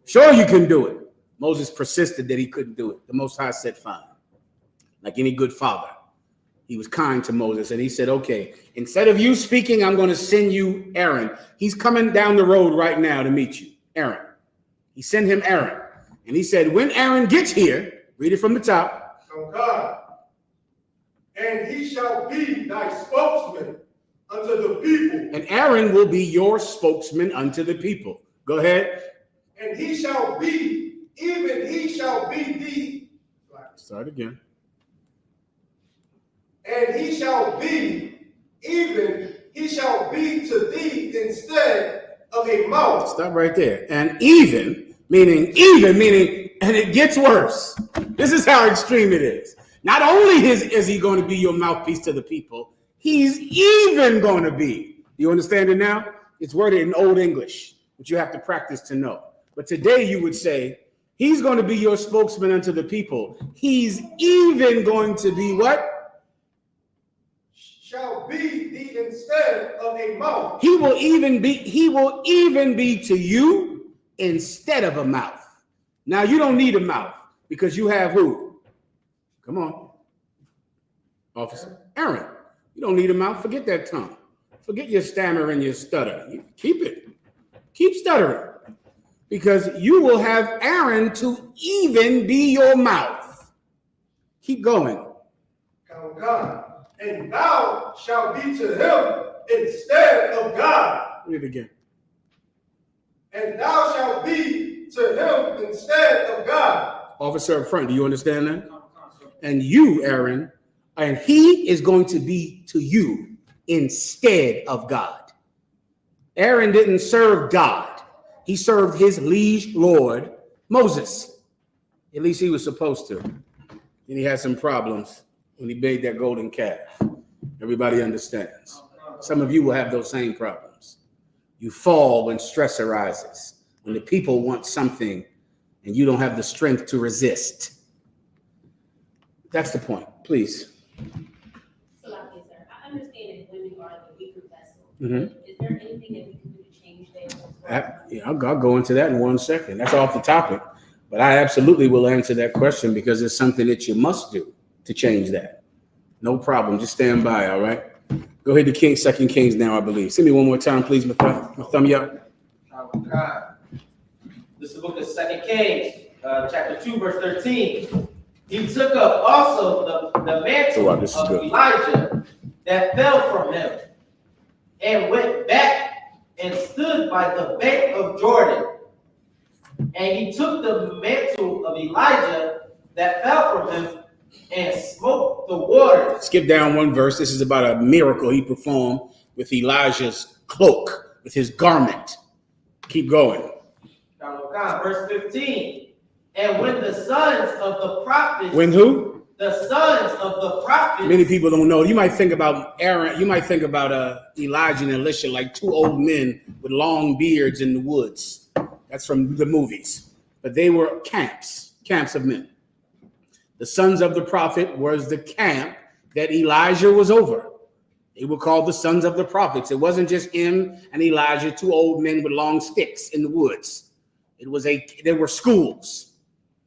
[SPEAKER 5] Sure, you can do it. Moses persisted that he couldn't do it. The Most High said, fine. Like any good father, He was kind to Moses, and he said, okay, instead of you speaking, I'm going to send you Aaron. He's coming down the road right now to meet you, Aaron. He sent him Aaron. And he said, when Aaron gets here, read it from the top.
[SPEAKER 2] From God. And he shall be thy spokesman unto the people.
[SPEAKER 5] And Aaron will be your spokesman unto the people. Go ahead.
[SPEAKER 2] And he shall be, even he shall be thee.
[SPEAKER 5] Start again.
[SPEAKER 2] And he shall be, even he shall be to thee instead of a mouth.
[SPEAKER 5] Stop right there. And even, meaning, and it gets worse. This is how extreme it is. Not only is he going to be your mouthpiece to the people, he's even going to be. You understand it now? It's worded in Old English, which you have to practice to know. But today you would say, he's going to be your spokesman unto the people. He's even going to be what?
[SPEAKER 2] Shall be thee instead of a mouth.
[SPEAKER 5] He will even be to you instead of a mouth. Now you don't need a mouth because you have who? Come on. Officer Aaron. You don't need a mouth. Forget that tongue. Forget your stammer and your stutter. You keep it. Keep stuttering. Because you will have Aaron to even be your mouth. Keep going.
[SPEAKER 2] God. And thou shalt be to him instead of God.
[SPEAKER 5] Read it again.
[SPEAKER 2] And thou shalt be to him instead of God.
[SPEAKER 5] Officer up front, do you understand that? And you, Aaron, and he is going to be to you instead of God. Aaron didn't serve God. He served his liege lord, Moses. At least he was supposed to. And he had some problems when he made that golden calf. Everybody understands. Some of you will have those same problems. You fall when stress arises, when the people want something and you don't have the strength to resist. That's the point. Please.
[SPEAKER 9] So, sir, I understand that women are the weaker vessel.
[SPEAKER 5] Mm-hmm.
[SPEAKER 9] Is there anything that we can do to change that?
[SPEAKER 5] I'll go into that in 1 second. That's off the topic. But I absolutely will answer that question because it's something that you must do to change that. No problem. Just stand by, all right? Go ahead to 2 Kings now, I believe. See me one more time, please, Mahayaman.
[SPEAKER 3] This is the book of 2 Kings, chapter 2, verse 13. He took up also the mantle of Elijah that fell from him and went back and stood by the bank of Jordan. And he took the mantle of Elijah that fell from him and smote the water.
[SPEAKER 5] Skip down one verse. This is about a miracle he performed with Elijah's cloak, with his garment. Keep going.
[SPEAKER 3] Verse 15. And when the sons of the prophets.
[SPEAKER 5] When who?
[SPEAKER 3] The sons of the prophets.
[SPEAKER 5] Many people don't know. You might think about Aaron. You might think about Elijah and Elisha like two old men with long beards in the woods. That's from the movies. But they were camps of men. The sons of the prophet was the camp that Elijah was over. They were called the sons of the prophets. It wasn't just him and Elijah, two old men with long sticks in the woods. There were schools.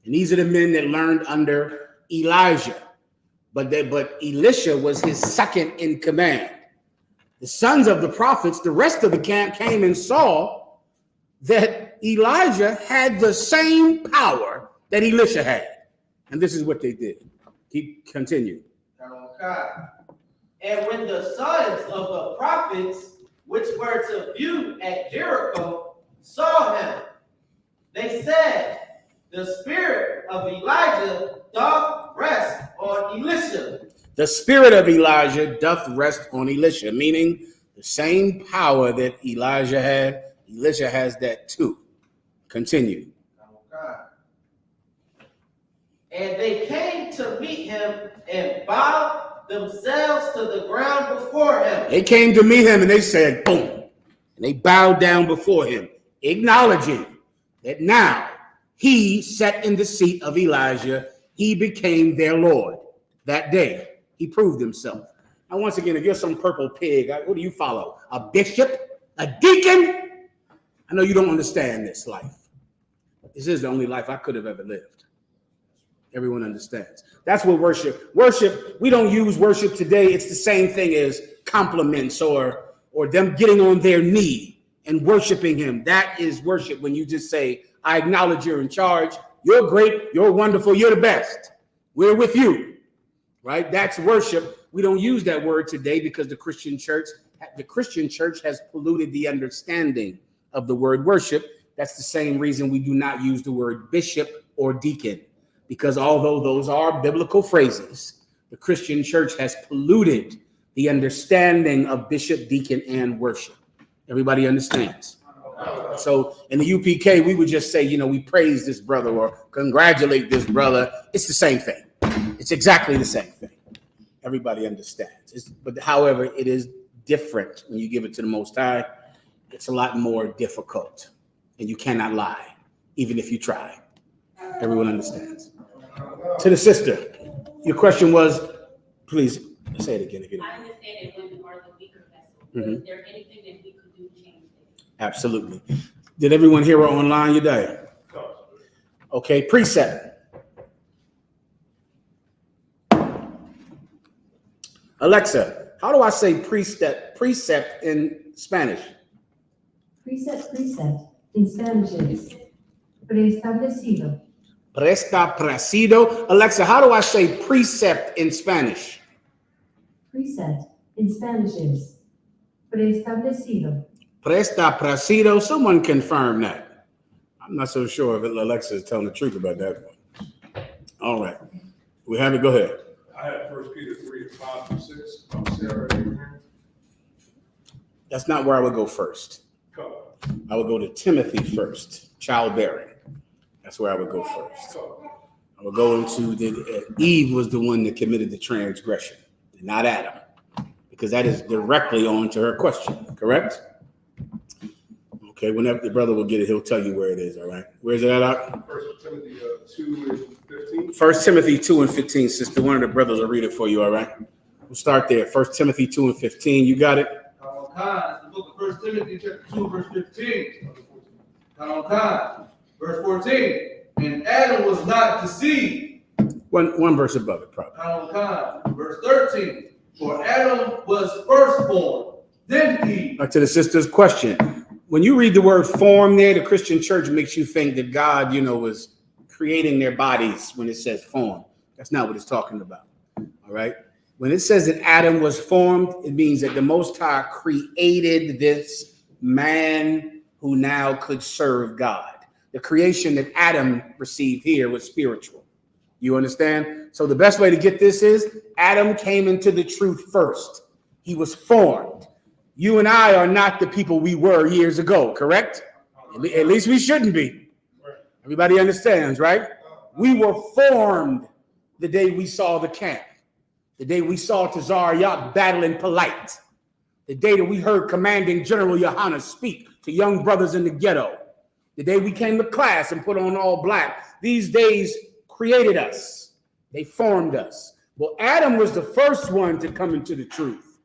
[SPEAKER 5] And these are the men that learned under Elijah. But Elisha was his second in command. The sons of the prophets, the rest of the camp came and saw that Elijah had the same power that Elisha had. And this is what they did. Continue.
[SPEAKER 3] And when the sons of the prophets, which were to view at Jericho, saw him, they said, the spirit of Elijah doth rest on Elisha.
[SPEAKER 5] The spirit of Elijah doth rest on Elisha, meaning the same power that Elijah had, Elisha has that too. Continue.
[SPEAKER 3] And they came to meet him and bowed themselves to the ground before him.
[SPEAKER 5] They came to meet him and they said, boom. And they bowed down before him, acknowledging that now he sat in the seat of Elijah. He became their Lord. That day, he proved himself. Now, once again, if you're some purple pig, what do you follow? A bishop? A deacon? I know you don't understand this life. This is the only life I could have ever lived. Everyone understands. That's what worship. Worship, we don't use worship today. It's the same thing as compliments or them getting on their knee and worshiping him. That is worship when you just say, I acknowledge you're in charge. You're great. You're wonderful. You're the best. We're with you. Right? That's worship. We don't use that word today because the Christian church has polluted the understanding of the word worship. That's the same reason we do not use the word bishop or deacon, because although those are biblical phrases, the Christian church has polluted the understanding of bishop, deacon, and worship. Everybody understands? So in the UPK, we would just say, we praise this brother or congratulate this brother. It's the same thing. It's exactly the same thing. Everybody understands. But however, it is different when you give it to the Most High. It's a lot more difficult, and you cannot lie, even if you try. Everyone understands. To the sister, your question was, please say it again if you don't.
[SPEAKER 9] I understand that women are the weaker vessel. Is there anything that we could do to change that?
[SPEAKER 5] Absolutely. Did everyone hear her online, Yedaya? Okay, precept. Alexa, how do I say precept in Spanish?
[SPEAKER 8] Precept in Spanish is preestablecido.
[SPEAKER 5] Preestablecido. Alexa, how do I say precept in Spanish?
[SPEAKER 8] Precept in Spanish is preestablecido.
[SPEAKER 5] Preestablecido. Someone confirm that. I'm not so sure if Alexa is telling the truth about that one. All right. We have it. Go ahead.
[SPEAKER 1] I had 1 Peter 3:5-6.
[SPEAKER 5] That's not where I would go first. I would go to Timothy first, childbearing. That's where I would go first. I would go into Eve was the one that committed the transgression, not Adam, because that is directly on to her question, correct? Okay, whenever the brother will get it, he'll tell you where it is, all right? Where's it at?
[SPEAKER 1] 1 Timothy 2:15.
[SPEAKER 5] 1 Timothy 2:15, sister. One of the brothers will read it for you, all right? We'll start there. 1 Timothy 2:15. You got it?
[SPEAKER 4] The book of 1 Timothy chapter 2, verse 15. Verse 14. And Adam was not deceived.
[SPEAKER 5] One verse above it, probably.
[SPEAKER 4] Verse 13. For Adam was firstborn, then Eve.
[SPEAKER 5] To the sister's question. When you read the word form there, the Christian church makes you think that God, was creating their bodies when it says form. That's not what it's talking about. All right. When it says that Adam was formed, it means that the Most High created this man who now could serve God. The creation that Adam received here was spiritual. You understand? So the best way to get this is Adam came into the truth first. He was formed. You and I are not the people we were years ago, correct? At least we shouldn't be. Everybody understands, right? We were formed the day we saw the camp, the day we saw Tazariot battling polite, the day that we heard Commanding General Yohanna speak to young brothers in the ghetto, the day we came to class and put on all black. These days created us. They formed us. Well, Adam was the first one to come into the truth,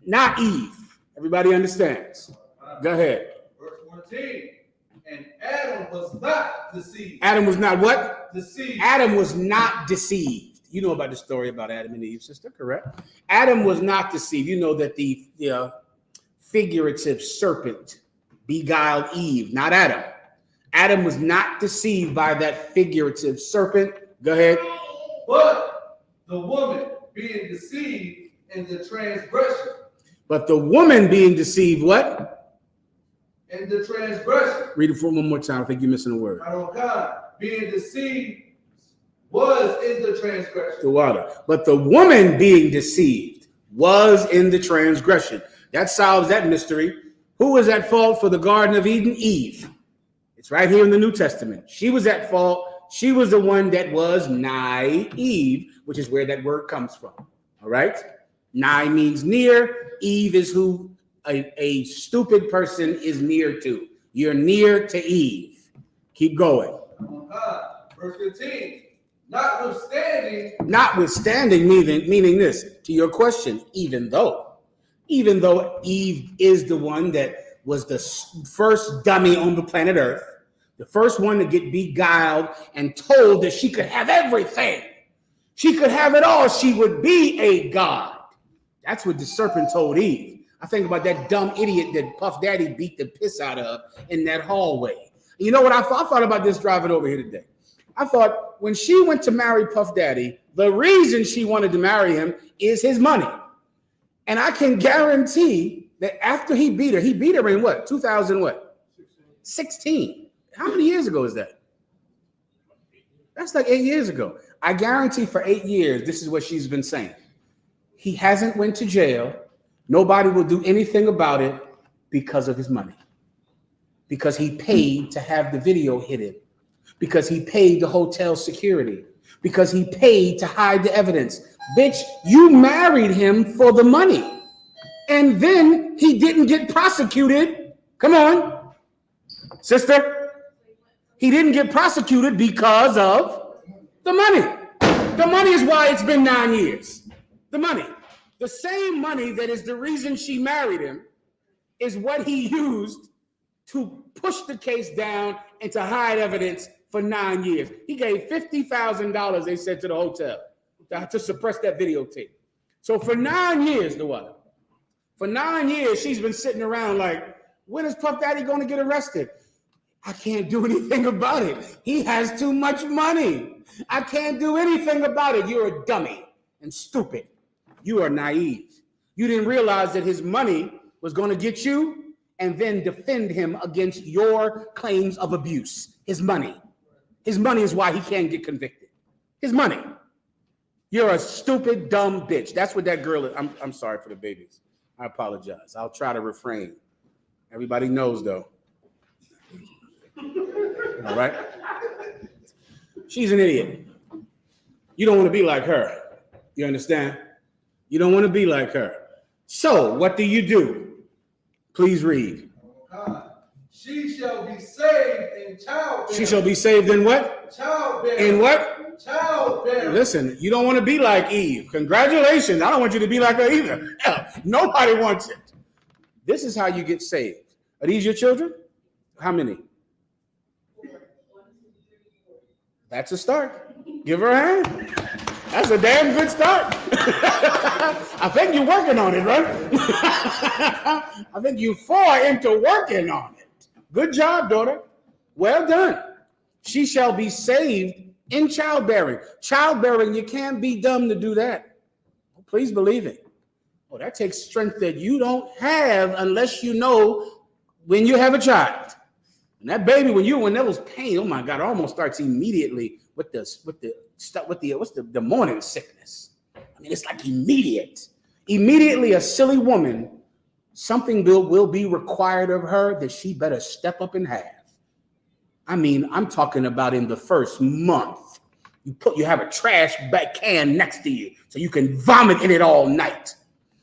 [SPEAKER 5] not Eve. Everybody understands. Go ahead.
[SPEAKER 4] Verse 14. And Adam was not deceived.
[SPEAKER 5] Adam was not what?
[SPEAKER 4] Deceived.
[SPEAKER 5] Adam was not deceived. You know about the story about Adam and Eve, sister, correct? Adam was not deceived. You know that the figurative serpent beguiled Eve, not Adam. Adam was not deceived by that figurative serpent. Go ahead.
[SPEAKER 4] But the woman being deceived in the transgression.
[SPEAKER 5] But the woman being deceived, what?
[SPEAKER 4] In the transgression.
[SPEAKER 5] Read it for one more time. I think you're missing a word.
[SPEAKER 4] Being deceived was in the transgression.
[SPEAKER 5] The water. But the woman being deceived was in the transgression. That solves that mystery. Who was at fault for the Garden of Eden? Eve. It's right here in the New Testament. She was at fault. She was the one that was naive, which is where that word comes from. All right? Nigh means near. Eve is who a stupid person is near to. You're near to Eve. Keep going.
[SPEAKER 4] Verse 15.
[SPEAKER 5] Notwithstanding meaning this, to your question, even though Eve is the one that was the first dummy on the planet Earth, The first one to get beguiled and told that she could have everything. She could have it all. She would be a god. That's what the serpent told Eve. I think about that dumb idiot that Puff Daddy beat the piss out of in that hallway. You know what I thought about this driving over here today? I thought when she went to marry Puff Daddy, the reason she wanted to marry him is his money. And I can guarantee that after he beat her in what? 2016. How many years ago is that? That's like 8 years ago. I guarantee for 8 years, this is what she's been saying. He hasn't went to jail. Nobody will do anything about it because of his money. Because he paid to have the video hidden. Because he paid the hotel security. Because he paid to hide the evidence. Bitch, you married him for the money. And then he didn't get prosecuted. Come on, sister. He didn't get prosecuted because of the money. The money is why it's been 9 years. The money. The same money that is the reason she married him is what he used to push the case down and to hide evidence for 9 years. He gave $50,000, they said, to the hotel to suppress that videotape. So for 9 years, for 9 years, she's been sitting around like, when is Puff Daddy going to get arrested? I can't do anything about it. He has too much money. I can't do anything about it. You're a dummy and stupid. You are naive. You didn't realize that his money was going to get you and then defend him against your claims of abuse. His money. His money is why he can't get convicted. His money. You're a stupid, dumb bitch. That's what that girl is. I'm sorry for the babies. I apologize. I'll try to refrain. Everybody knows, though. All right? She's an idiot. You don't want to be like her. You understand? You don't want to be like her. So, what do? Please read.
[SPEAKER 4] She shall be saved in childbearing.
[SPEAKER 5] She shall be saved in what?
[SPEAKER 4] Childbearing.
[SPEAKER 5] In what?
[SPEAKER 4] Childbearing.
[SPEAKER 5] Listen, you don't want to be like Eve. Congratulations. I don't want you to be like her either. Hell, nobody wants it. This is how you get saved. Are these your children? How many? That's a start. Give her a hand. That's a damn good start. I think you're working on it, right? I think you far into working on it. Good job, daughter. Well done. She shall be saved in childbearing. Childbearing, you can't be dumb to do that. Please believe it. Oh, that takes strength that you don't have unless you know when you have a child. And that baby, when there was pain, oh my God, it almost starts immediately with the morning sickness. I mean, it's like immediate. Immediately, a silly woman, something will be required of her that she better step up and have. I mean, I'm talking about in the first month. You have a trash bag can next to you so you can vomit in it all night.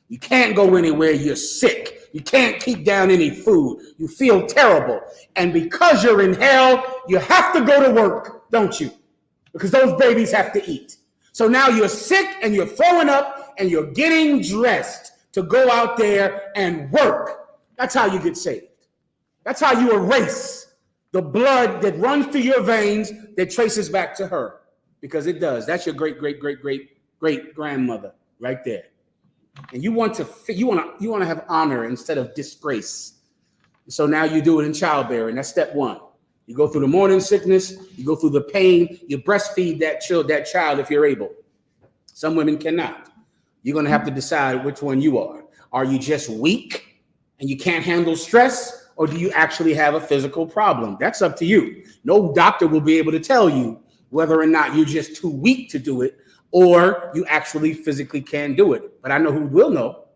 [SPEAKER 5] You can't go anywhere, you're sick. You can't keep down any food. You feel terrible. And because you're in hell, you have to go to work, don't you? Because those babies have to eat. So now you're sick and you're throwing up and you're getting dressed to go out there and work. That's how you get saved. That's how you erase the blood that runs through your veins that traces back to her. Because it does. That's your great grandmother right there. And you want to have honor instead of disgrace. So now you do it in childbearing. That's step one. You go through the morning sickness, you go through the pain, you breastfeed that child if you're able. Some women cannot. You're going to have to decide which one you are. Are you just weak and you can't handle stress, or do you actually have a physical problem? That's up to you. No doctor will be able to tell you whether or not you're just too weak to do it or you actually physically can do it. But I know who will know.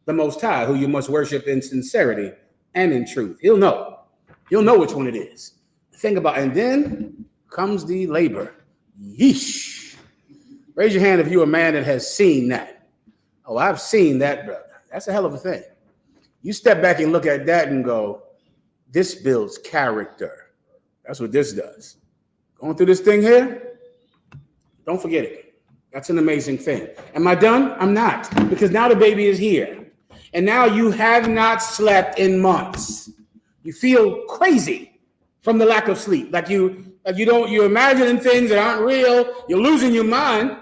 [SPEAKER 5] The Most High, who you must worship in sincerity and in truth. He'll know. He'll know which one it is. Think about it. And then comes the labor. Yeesh. Raise your hand if you're a man that has seen that. Oh, I've seen that, brother. That's a hell of a thing. You step back and look at that and go, this builds character. That's what this does. Going through this thing here, don't forget it. That's an amazing thing. Am I done? I'm not, because now the baby is here. And now you have not slept in months. You feel crazy. from the lack of sleep. Like you're imagining things that aren't real. You're losing your mind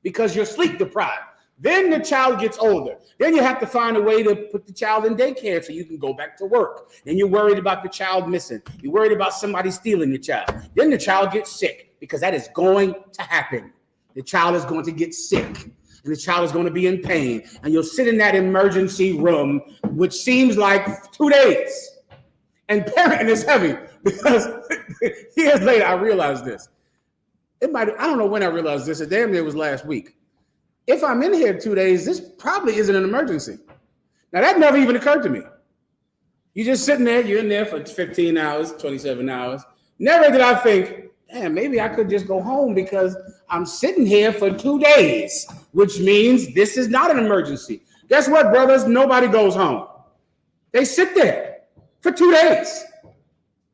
[SPEAKER 5] because you're sleep deprived. Then the child gets older. Then you have to find a way to put the child in daycare so you can go back to work. Then you're worried about the child missing. You're worried about somebody stealing your child. Then the child gets sick, because that is going to happen. The child is going to get sick, and the child is going to be in pain. And you'll sit in that emergency room, which seems like 2 days. And parenting is heavy, because years later, I realized this. I don't know when I realized this. It damn near was last week. If I'm in here 2 days, this probably isn't an emergency. Now, that never even occurred to me. You're just sitting there, you're in there for 15 hours, 27 hours. Never did I think, damn, maybe I could just go home because I'm sitting here for 2 days, which means this is not an emergency. Guess what, brothers? Nobody goes home. They sit there for 2 days.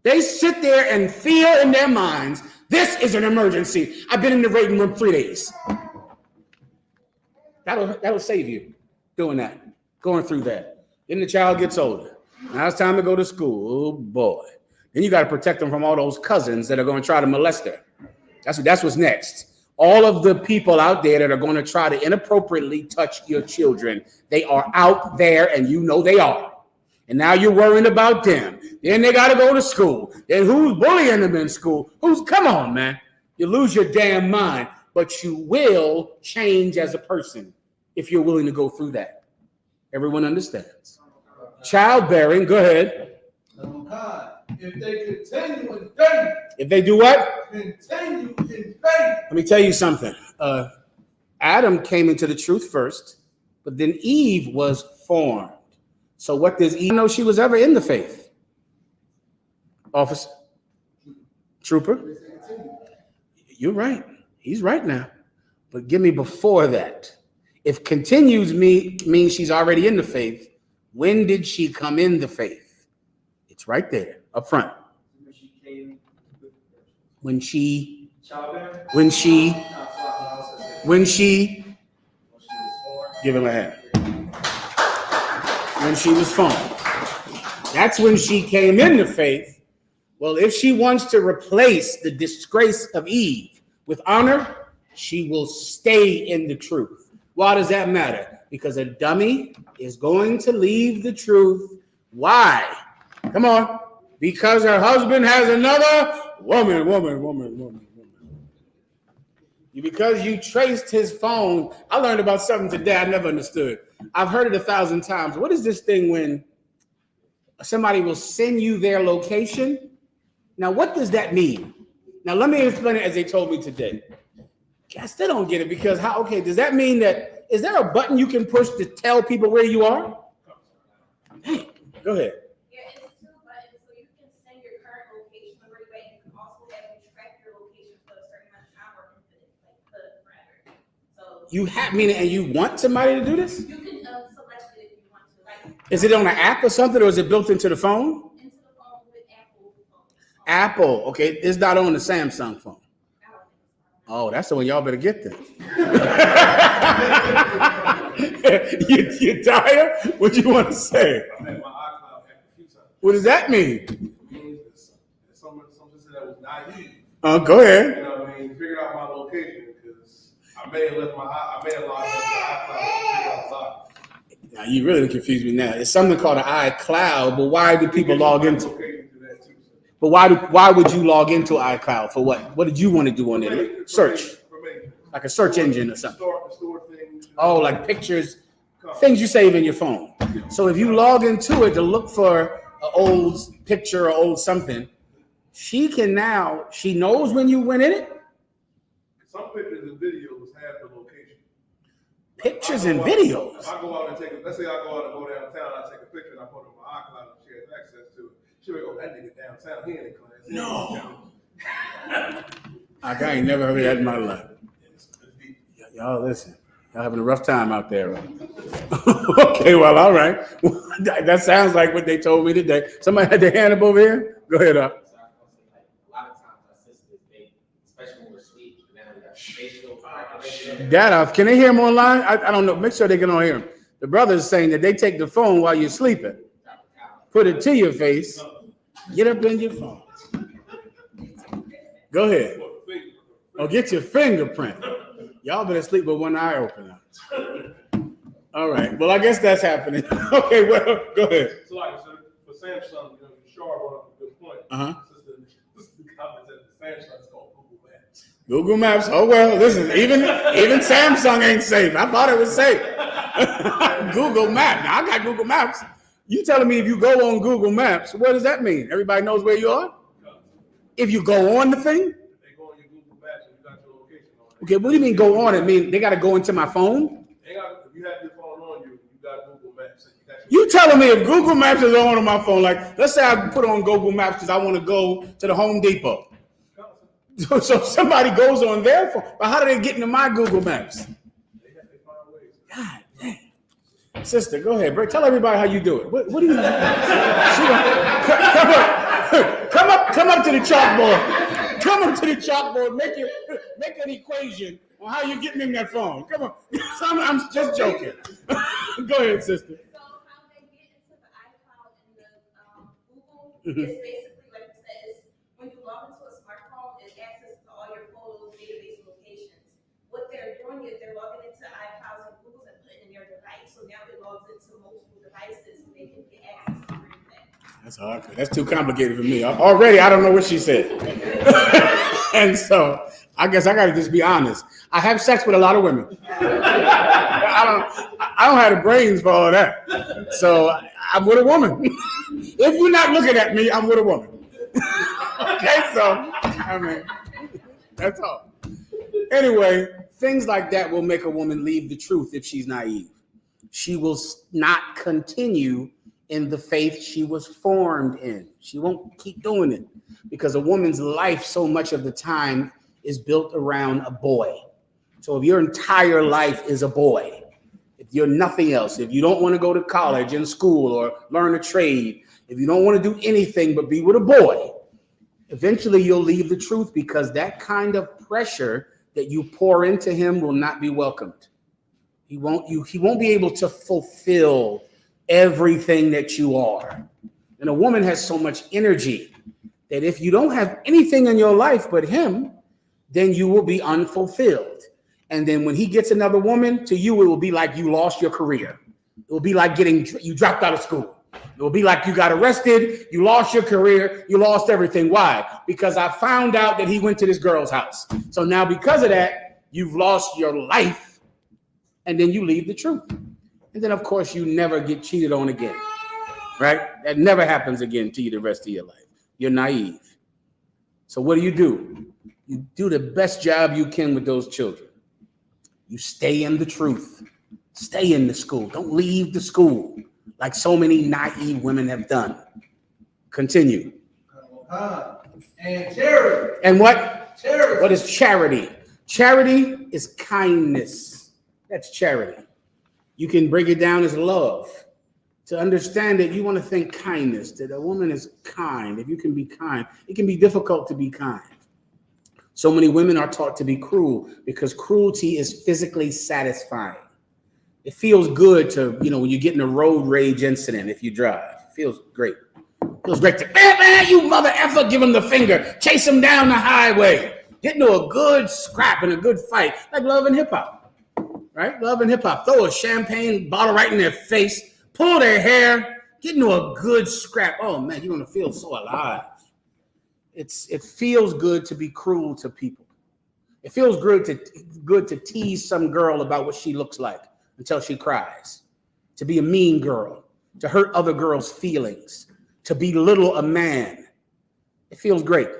[SPEAKER 5] They sit there and feel in their minds, this is an emergency. I've been in the waiting room 3 days. That'll save you doing that, going through that. Then the child gets older. Now it's time to go to school. Oh boy. Then you got to protect them from all those cousins that are going to try to molest her. That's what's next. All of the people out there that are going to try to inappropriately touch your children, they are out there, and you know they are. And now you're worrying about them. Then they got to go to school. Then who's bullying them in school? Come on, man. You lose your damn mind, but you will change as a person if you're willing to go through that. Everyone understands. Childbearing, go ahead.
[SPEAKER 4] If they continue in faith.
[SPEAKER 5] If they do what?
[SPEAKER 4] Continue in faith.
[SPEAKER 5] Let me tell you something. Adam came into the truth first, but then Eve was formed. So what does Eve know she was ever in the faith? Officer? Trooper? You're right. He's right now. But give me before that. If continues means she's already in the faith, when did she come in the faith? It's right there, up front. When she give him a hand. When she was formed. That's when she came into faith. Well, if she wants to replace the disgrace of Eve with honor, she will stay in the truth. Why does that matter? Because a dummy is going to leave the truth. Why? Come on. Because her husband has another woman. Because you traced his phone. I learned about something today I never understood. I've heard it 1,000 times. What is this thing when somebody will send you their location? Now, what does that mean? Now, let me explain it as they told me today. I still don't get it, because does that mean that, is there a button you can push to tell people where you are? Hey, go ahead.
[SPEAKER 9] Yeah, it's 2 buttons, so you can send your current location where you're at. You can also have you track your location for a certain amount of time or infinite, like forever. So
[SPEAKER 5] You have meaning, and you want somebody to do this?
[SPEAKER 9] you can select it if you want to. Like,
[SPEAKER 5] Is it on an app or something, or is it built into the phone?
[SPEAKER 9] into the phone with Apple phones.
[SPEAKER 5] Apple, okay. It's not on the Samsung phone. Oh, that's the one y'all better get then. you tired? What you want to say? What does that mean?
[SPEAKER 1] Something that was naive.
[SPEAKER 5] Go ahead.
[SPEAKER 1] You know what I mean? Figured out my location, because I may have logged into the iCloud.
[SPEAKER 5] Now you really confuse me now. It's something called an iCloud, but why do people log into it? But why would you log into iCloud for what? What did you want to do on it? Search, like a search engine or something.
[SPEAKER 1] Store things.
[SPEAKER 5] Oh, like pictures, things you save in your phone. So if you log into it to look for an old picture or old something, she knows when you went in it.
[SPEAKER 1] Some pictures and videos have the location.
[SPEAKER 5] Pictures and videos.
[SPEAKER 1] If I go out and let's say I go downtown, I take a picture and I put it on my iCloud and she has access to it. She'll be, that nigga downtown, he in class.
[SPEAKER 5] No. I ain't never heard of that in my life. Y'all listen. Y'all having a rough time out there, right? Okay, well, all right. That sounds like what they told me today. Somebody had their hand up over here? Go ahead, up.
[SPEAKER 3] A lot of times our sisters, especially when we're sweet, we got facial recognition.
[SPEAKER 5] Dad, can they hear him online? I don't know. Make sure they can all hear him. The brother is saying that they take the phone while you're sleeping, put it to your face, get up in your phone. Go ahead.
[SPEAKER 1] Well, the finger.
[SPEAKER 5] Oh, get your fingerprint. Y'all better sleep with one eye open. All right. Well, I guess that's happening. Okay. Well, go ahead.
[SPEAKER 1] So like for Samsung, Shar brought up a good point. Sister comments that the Samsung is called Google Maps.
[SPEAKER 5] Google Maps. Oh well, listen. Even Samsung ain't safe. I thought it was safe. Google Maps. Now I got Google Maps. You telling me if you go on Google Maps, what does that mean? Everybody knows where you are? If you go on the thing?
[SPEAKER 1] They go on your Google Maps and you got your location on it.
[SPEAKER 5] Okay, what do you mean go on it? Mean they got to go into my phone?
[SPEAKER 1] If you have your phone on you, you got Google Maps. And you got
[SPEAKER 5] You telling me if Google Maps is on my phone, like let's say I put on Google Maps because I want to go to the Home Depot. So somebody goes on their phone, but how do they get into my Google Maps?
[SPEAKER 1] They find ways.
[SPEAKER 5] God damn. Sister, go ahead, bro. Tell everybody how you do it. What do you come up to the chalkboard. Come up to the chalkboard. Make an equation on how you're getting in that phone. Come on. I'm just joking. Go ahead, sister.
[SPEAKER 9] So how they get into the iCloud and the Google is basically, like you said, is when you log into a smartphone, it access to all your photos, database locations. What they're doing is they're logging into iCloud and Google and putting in their device. So now it logs into multiple devices so they can get access to everything.
[SPEAKER 5] That's hard. That's too complicated for me. Already, I don't know what she said. And so I guess I got to just be honest. I have sex with a lot of women. I don't have the brains for all that. So I'm with a woman. If you're not looking at me, I'm with a woman. Okay, so I mean, that's all. Anyway, things like that will make a woman leave the truth if she's naive. She will not continue in the faith she was formed in. She won't keep doing it because a woman's life so much of the time is built around a boy. So if your entire life is a boy, if you're nothing else, if you don't want to go to college and school or learn a trade, if you don't want to do anything but be with a boy, eventually you'll leave the truth because that kind of pressure that you pour into him will not be welcomed. He won't be able to fulfill everything that you are. And a woman has so much energy that if you don't have anything in your life but him, then you will be unfulfilled. And then when he gets another woman, to you, it will be like you lost your career. It will be like you dropped out of school. It will be like you got arrested, you lost your career, you lost everything. Why? Because I found out that he went to this girl's house. So now because of that, you've lost your life, and then you leave the truth. And then, of course, you never get cheated on again, right? That never happens again to you the rest of your life. You're naive. So what do? You do the best job you can with those children. You stay in the truth. Stay in the school. Don't leave the school like so many naive women have done. Continue.
[SPEAKER 4] And charity.
[SPEAKER 5] And what?
[SPEAKER 4] Charity.
[SPEAKER 5] What is charity? Charity is kindness. That's charity. You can break it down as love. To understand it, you want to think kindness, that a woman is kind. If you can be kind, it can be difficult to be kind. So many women are taught to be cruel because cruelty is physically satisfying. It feels good to, when you get in a road rage incident, if you drive, it feels great. It feels great to, man, you mother effer, give him the finger, chase him down the highway, get into a good scrap and a good fight, like Love and Hip Hop, right? Love and Hip Hop, throw a champagne bottle right in their face, pull their hair, get into a good scrap. Oh man, you're gonna feel so alive. It feels good to be cruel to people. It feels good to tease some girl about what she looks like until she cries, to be a mean girl, to hurt other girls' feelings, to belittle a man. It feels great.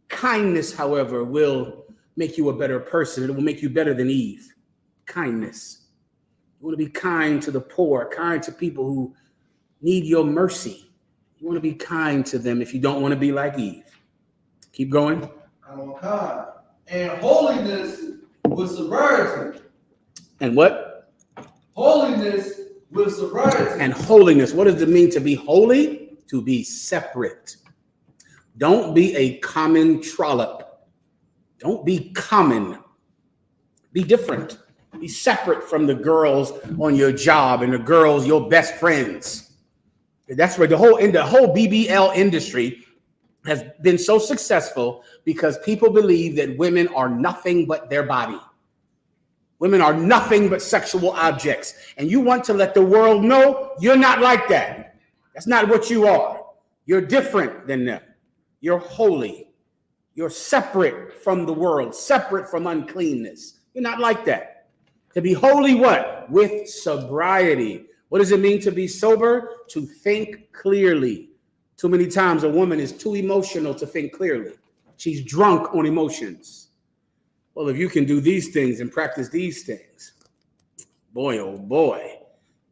[SPEAKER 5] Kindness, however, will make you a better person. It will make you better than Eve. Kindness. You want to be kind to the poor, kind to people who need your mercy. You want to be kind to them if you don't want to be like Eve. Keep going.
[SPEAKER 4] And holiness with sobriety.
[SPEAKER 5] And what?
[SPEAKER 4] Holiness with sobriety.
[SPEAKER 5] And holiness. What does it mean to be holy? To be separate. Don't be a common trollop. Don't be common. Be different. Be separate from the girls on your job and the girls, your best friends. That's where the whole BBL industry has been so successful because people believe that women are nothing but their body. Women are nothing but sexual objects. And you want to let the world know you're not like that. That's not what you are. You're different than them. You're holy. You're separate from the world, separate from uncleanness. You're not like that. To be holy, what? With sobriety. What does it mean to be sober? To think clearly. Too many times a woman is too emotional to think clearly. She's drunk on emotions. Well, if you can do these things and practice these things, boy, oh boy,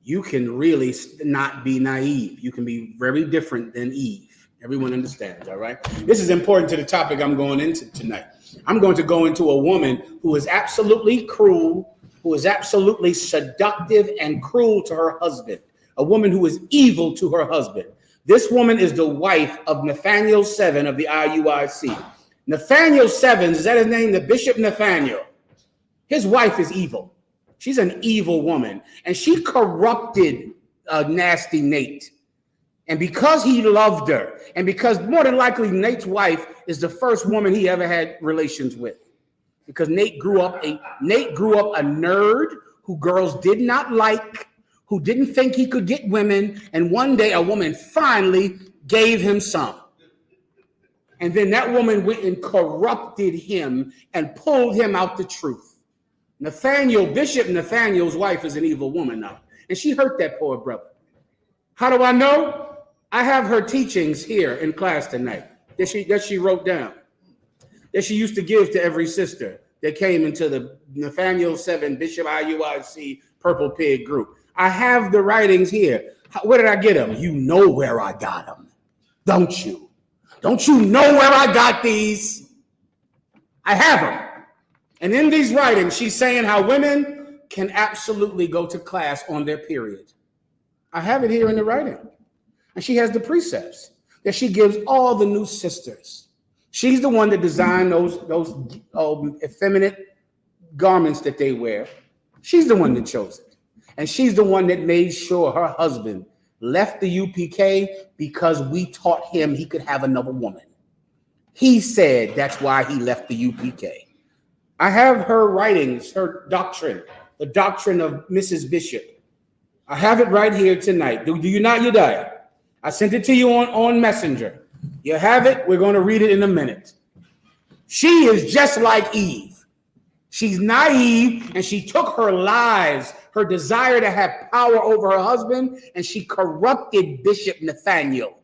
[SPEAKER 5] you can really not be naive. You can be very different than Eve. Everyone understands, all right? This is important to the topic I'm going into tonight. I'm going to go into a woman who is absolutely cruel, who is absolutely seductive and cruel to her husband, a woman who is evil to her husband. This woman is the wife of Nathaniel 7 of the IUIC. Nathaniel 7, is that his name? The Bishop Nathaniel. His wife is evil. She's an evil woman. And she corrupted nasty Nate. And because he loved her, and because more than likely Nate's wife is the first woman he ever had relations with. Because Nate grew up a nerd who girls did not like, who didn't think he could get women. And one day a woman finally gave him some. And then that woman went and corrupted him and pulled him out the truth. Bishop Nathaniel's wife is an evil woman now. And she hurt that poor brother. How do I know? I have her teachings here in class tonight that she wrote down, that she used to give to every sister that came into the Nathaniel 7 Bishop IUIC Purple Pig group. I have the writings here. Where did I get them? You know where I got them, don't you? Don't you know where I got these? I have them. And in these writings, she's saying how women can absolutely go to class on their period. I have it here in the writing. And she has the precepts that she gives all the new sisters. She's the one that designed those effeminate garments that they wear. She's the one that chose it. And she's the one that made sure her husband left the U.P.K. because we taught him he could have another woman. He said that's why he left the U.P.K. I have her writings, her doctrine, the doctrine of Mrs. Bishop. I have it right here tonight. Do you not, Udiah? I sent it to you on Messenger. You have it. We're going to read it in a minute. She is just like Eve. She's naive, and she took her lies, her desire to have power over her husband, and she corrupted Bishop Nathaniel.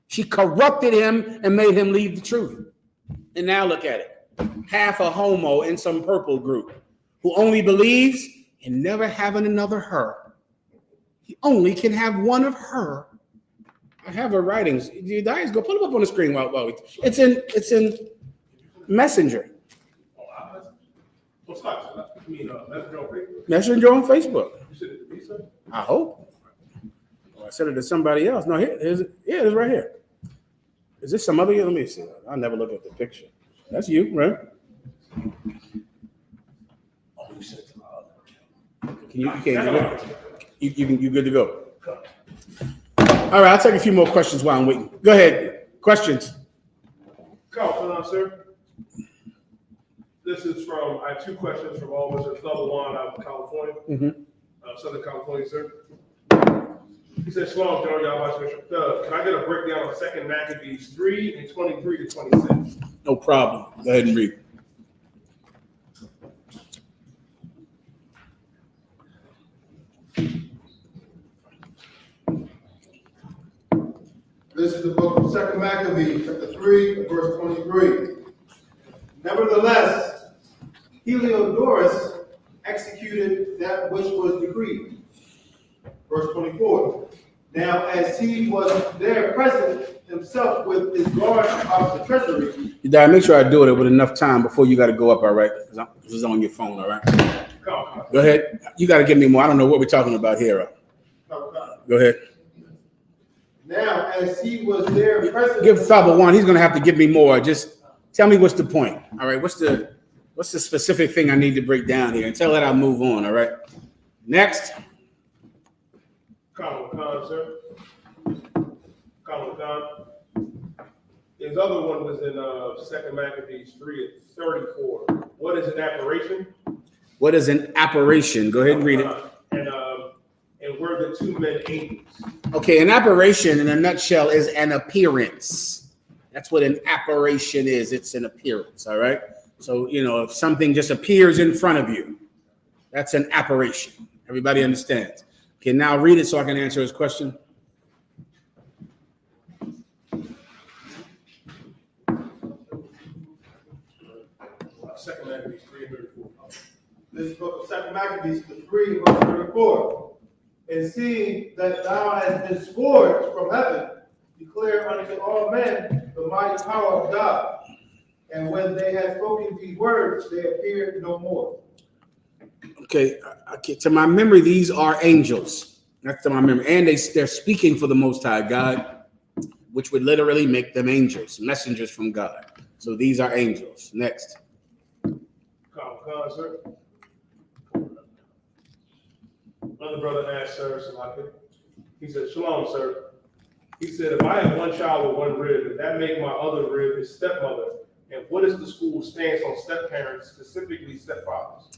[SPEAKER 5] She corrupted him and made him leave the truth. And now look at it. Half a homo in some purple group who only believes in never having another her. He only can have one of her. I have her writings. You guys go pull them up on the screen while we. It's in Messenger. Messenger on Facebook. I hope. I sent it to somebody else. No, here it is right here. Is this some other? Let me see. I never look at the picture. That's you, right? Oh, you sent it to my other. You can't get it. You good to go. All right, I'll take a few more questions while I'm waiting. Go ahead. Questions?
[SPEAKER 1] Call, sir. This is from, I have two questions from Officer Level 1 out of California, Southern California, sir. He said, Shalom, General Yahweh, can I get a breakdown of 2 Maccabees 3 and 23 to 26?
[SPEAKER 5] No problem. Go ahead and read.
[SPEAKER 2] This is the book of 2 Maccabees, chapter 3, verse 23. Nevertheless, Heliodorus executed that which was decreed. Verse 24. Now, as he was there present himself with his guard of the treasury.
[SPEAKER 5] You gotta make sure I do it with enough time before you got to go up, all right? Because this is on your phone, all right? Go ahead. You got to give me more. I don't know what we're talking about here. Go ahead.
[SPEAKER 2] Now, as he was there present.
[SPEAKER 5] Give Faba 1. He's going to have to give me more. Just tell me what's the point. All right. What's the specific thing I need to break down here? Until that, I'll move on. All right. Next.
[SPEAKER 1] Sir. His other one was in 2 Maccabees 3:34. What is an apparition?
[SPEAKER 5] What is an apparition? Go ahead and read it.
[SPEAKER 1] And were the two men angels?
[SPEAKER 5] Okay, an apparition in a nutshell is an appearance. That's what an apparition is. It's an appearance, all right? So, you know, if something just appears in front of you, that's an apparition. Everybody understands? Okay, now read it so I can answer his question.
[SPEAKER 1] Second Maccabees 3:34.
[SPEAKER 2] This book of 2 Maccabees 3, verse 34. And seeing that thou hast been scourged from heaven, declare unto all men the mighty power of God. And when they had spoken these words, they appeared no more.
[SPEAKER 5] Okay, to my memory, these are angels. That's to my memory. And they're speaking for the Most High God, which would literally make them angels, messengers from God. So these are angels. Next.
[SPEAKER 1] Sir. Another brother asked, sir, he said, Shalom, sir. He said, if I have one child with one rib, does that make my other rib his stepmother? And what is the school's stance on step-parents, specifically stepfathers?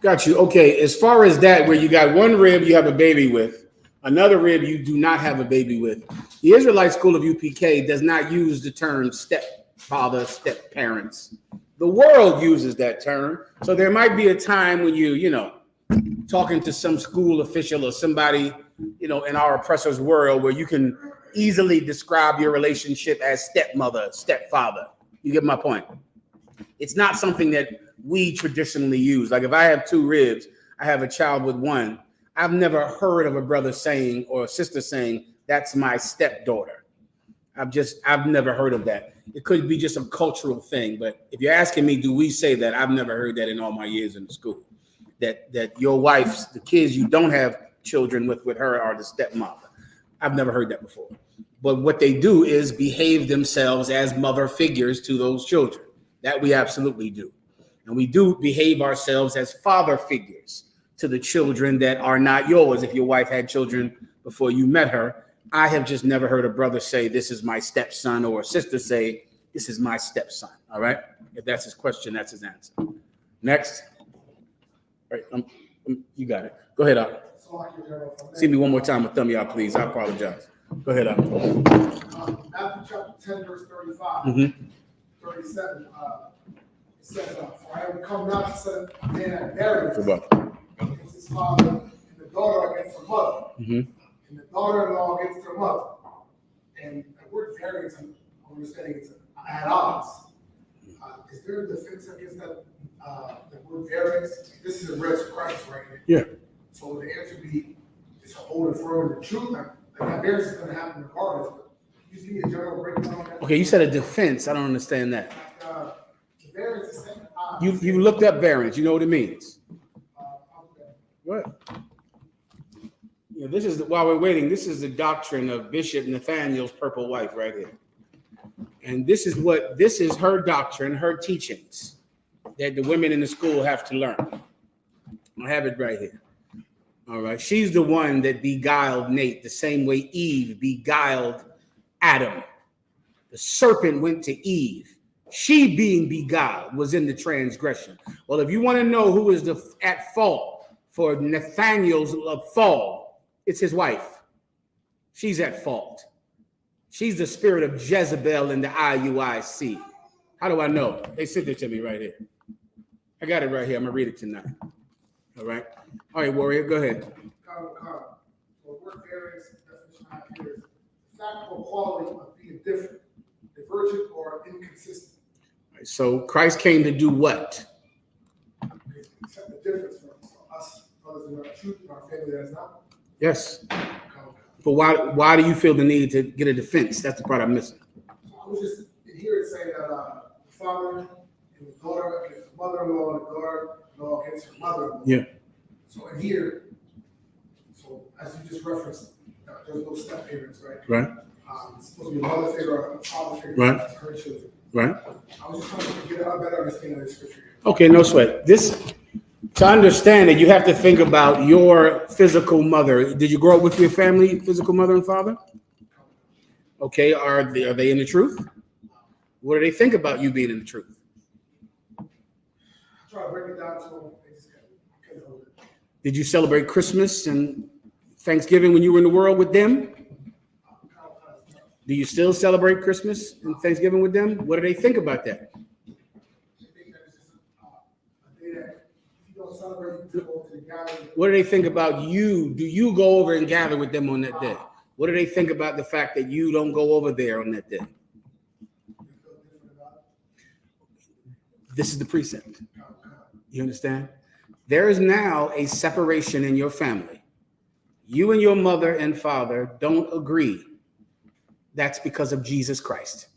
[SPEAKER 5] Got you. Okay, as far as that, where you got one rib you have a baby with, another rib you do not have a baby with. The Israelite school of UPK does not use the term stepfather, step-parents. The world uses that term. So there might be a time when you know, talking to some school official or somebody, you know, in our oppressor's world where you can easily describe your relationship as stepmother, stepfather. You get my point? It's not something that we traditionally use. Like if I have two ribs, I have a child with one. I've never heard of a brother saying or a sister saying, that's my stepdaughter. I've never heard of that. It could be just a cultural thing, but if you're asking me, do we say that? I've never heard that in all my years in the school. That your wife's, the kids you don't have children with her are the stepmother. I've never heard that before. But what they do is behave themselves as mother figures to those children. That we absolutely do. And we do behave ourselves as father figures to the children that are not yours. If your wife had children before you met her, I have just never heard a brother say, this is my stepson, or a sister say, this is my stepson. All right. If that's his question, that's his answer. Next. All right. You got it. Go ahead, Al. See me one more time with thumb, y'all, please. I apologize. Go ahead, Al.
[SPEAKER 10] Matthew chapter 10, verse 35, 37. It says, for I am come not to set a man at variance against his father, and the daughter against her mother, and the daughter-in-law against her mother. And the word variance, I'm understanding it's at odds. Is there a defense against that, the word variance? This is a red Christ right here.
[SPEAKER 5] Yeah. So
[SPEAKER 10] the answer would be, is holding firm to the truth. Like that variance is going to happen regardless. But you give me a general breakdown on that.
[SPEAKER 5] Okay, you said a defense. I don't understand that.
[SPEAKER 10] The variance is set at odds.
[SPEAKER 5] You looked up variance. You know what it means. What? You know, this is while we're waiting. This is the doctrine of Bishop Nathaniel's purple wife right here, and this is her doctrine, her teachings that the women in the school have to learn. I have it right here. All right, she's the one that beguiled Nate the same way Eve beguiled Adam. The serpent went to Eve. She being beguiled was in the transgression. Well, if you want to know who is at fault for Nathaniel's fall, it's his wife. She's at fault. She's the spirit of Jezebel in the IUIC. How do I know? They sent it to me right here. I got it right here. I'm going to read it tonight. All right. All right, Warrior, go ahead.
[SPEAKER 10] So word variance definition I have here is the fact or quality of being different, divergent, or inconsistent.
[SPEAKER 5] All right, so Christ came to do what?
[SPEAKER 10] Accept the difference from us, brothers in our truth, and our family that is not.
[SPEAKER 5] Yes. But why do you feel the need to get a defense? That's the part I'm missing.
[SPEAKER 10] So I was just in here it saying that the father and the daughter against the mother-in-law, and the daughter-in-law against her mother-in-law.
[SPEAKER 5] Yeah.
[SPEAKER 10] So in here, so as you just referenced, there's no step parents, right?
[SPEAKER 5] Right.
[SPEAKER 10] It's supposed to be a mother figure or a father figure.
[SPEAKER 5] Right.
[SPEAKER 10] That's her children.
[SPEAKER 5] Right.
[SPEAKER 10] I was just trying to get a better understanding of the scripture.
[SPEAKER 5] Okay, no sweat. To understand it, you have to think about your physical mother. Did you grow up with your family, physical mother and father? Okay, are they in the truth? What do they think about you being in the truth?
[SPEAKER 10] Try to break it down to them. They just couldn't hold it.
[SPEAKER 5] Did you celebrate Christmas and Thanksgiving when you were in the world with them? Do you still celebrate Christmas and Thanksgiving with them? What do they think about that?
[SPEAKER 10] They think that it's just a day that if you don't celebrate, you go to the gathering.
[SPEAKER 5] What do they think about you? Do you go over and gather with them on that day? What do they think about the fact that you don't go over there on that day? This is the precept. You understand? There is now a separation in your family. You and your mother and father don't agree. That's because of Jesus Christ.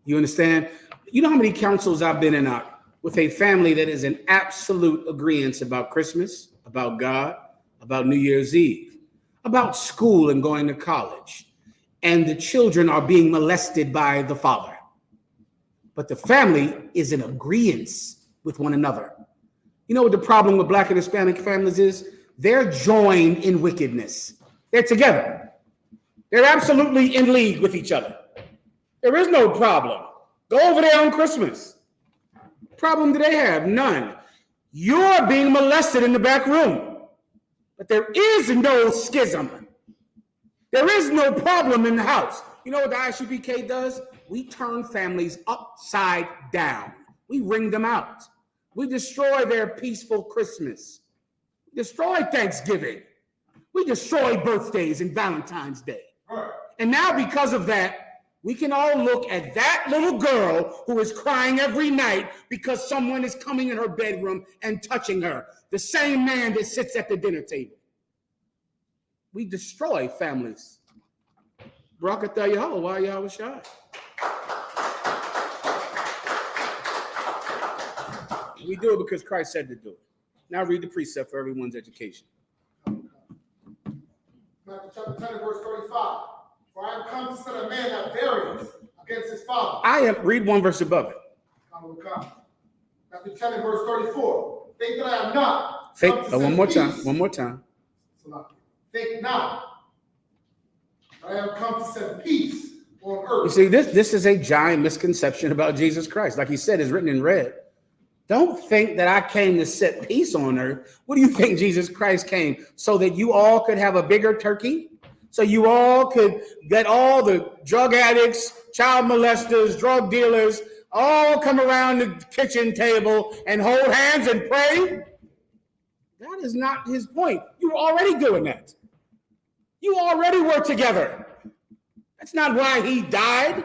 [SPEAKER 5] You understand? You know how many councils I've been in with a family that is in absolute agreement about Christmas, about God, about New Year's Eve, about school and going to college. And the children are being molested by the father. But the family is in agreement with one another. You know what the problem with Black and Hispanic families is? They're joined in wickedness. They're together. They're absolutely in league with each other. There is no problem. Go over there on Christmas. Problem do they have? None. You're being molested in the back room. But there is no schism. There is no problem in the house. You know what the I.S.U.P.K does? We turn families upside down. We wring them out. We destroy their peaceful Christmas. Destroy Thanksgiving. We destroy birthdays and Valentine's Day. And now because of that, we can all look at that little girl who is crying every night because someone is coming in her bedroom and touching her. The same man that sits at the dinner table. We destroy families. Barakatah Yahweh, why Yahweh Shai? We do it because Christ said to do it. Now read the precept for everyone's education.
[SPEAKER 10] Matthew chapter 10 verse 35. For I am come to set a man at variance against his father.
[SPEAKER 5] Read one verse above it.
[SPEAKER 10] Matthew 10 and verse 34. Think that I am not.
[SPEAKER 5] One more time.
[SPEAKER 10] Think not. I am come to set peace on earth.
[SPEAKER 5] You see, this is a giant misconception about Jesus Christ. Like he said, it's written in red. Don't think that I came to set peace on earth. What do you think Jesus Christ came? So that you all could have a bigger turkey? So you all could get all the drug addicts, child molesters, drug dealers, all come around the kitchen table and hold hands and pray? That is not his point. You were already doing that. You already were together. That's not why he died.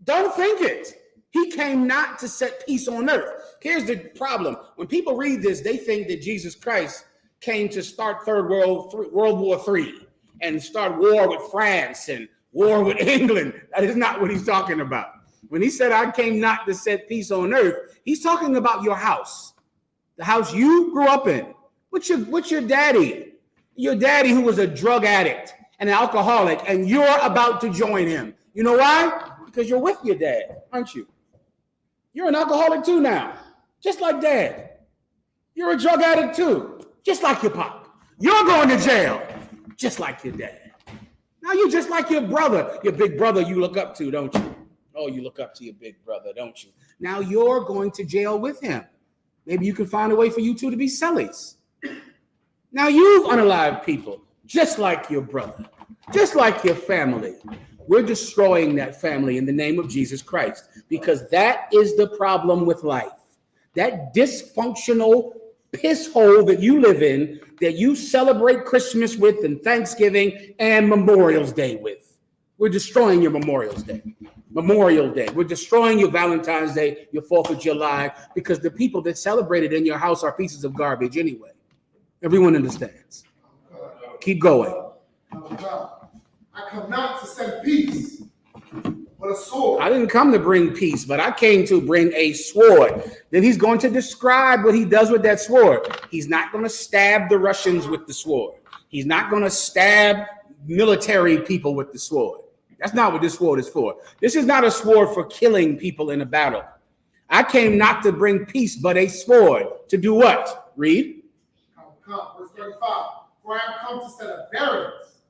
[SPEAKER 5] Don't think it. He came not to set peace on earth. Here's the problem. When people read this, they think that Jesus Christ came to start World War III and start war with France and war with England. That is not what he's talking about. When he said, I came not to set peace on earth, he's talking about your house, the house you grew up in. What's your daddy? Your daddy who was a drug addict and an alcoholic, and you're about to join him. You know why? Because you're with your dad, aren't you? You're an alcoholic too now, just like dad. You're a drug addict too, just like your pop. You're going to jail, just like your dad. Now you're just like your brother, your big brother you look up to, don't you? Oh, you look up to your big brother, don't you? Now you're going to jail with him. Maybe you can find a way for you two to be cellies. Now you've unalived people, just like your brother, just like your family. We're destroying that family in the name of Jesus Christ, because that is the problem with life. That dysfunctional piss hole that you live in, that you celebrate Christmas with and Thanksgiving and Memorial's Day with. We're destroying your Memorial Day. We're destroying your Valentine's Day, your 4th of July, because the people that celebrate it in your house are pieces of garbage anyway. Everyone understands. Keep going.
[SPEAKER 10] I come not to send peace, but a sword.
[SPEAKER 5] I didn't come to bring peace, but I came to bring a sword. Then he's going to describe what he does with that sword. He's not going to stab the Russians with the sword. He's not going to stab military people with the sword. That's not what this sword is for. This is not a sword for killing people in a battle. I came not to bring peace, but a sword. To do what? Read.
[SPEAKER 10] Verse 35. For I am come to set a variance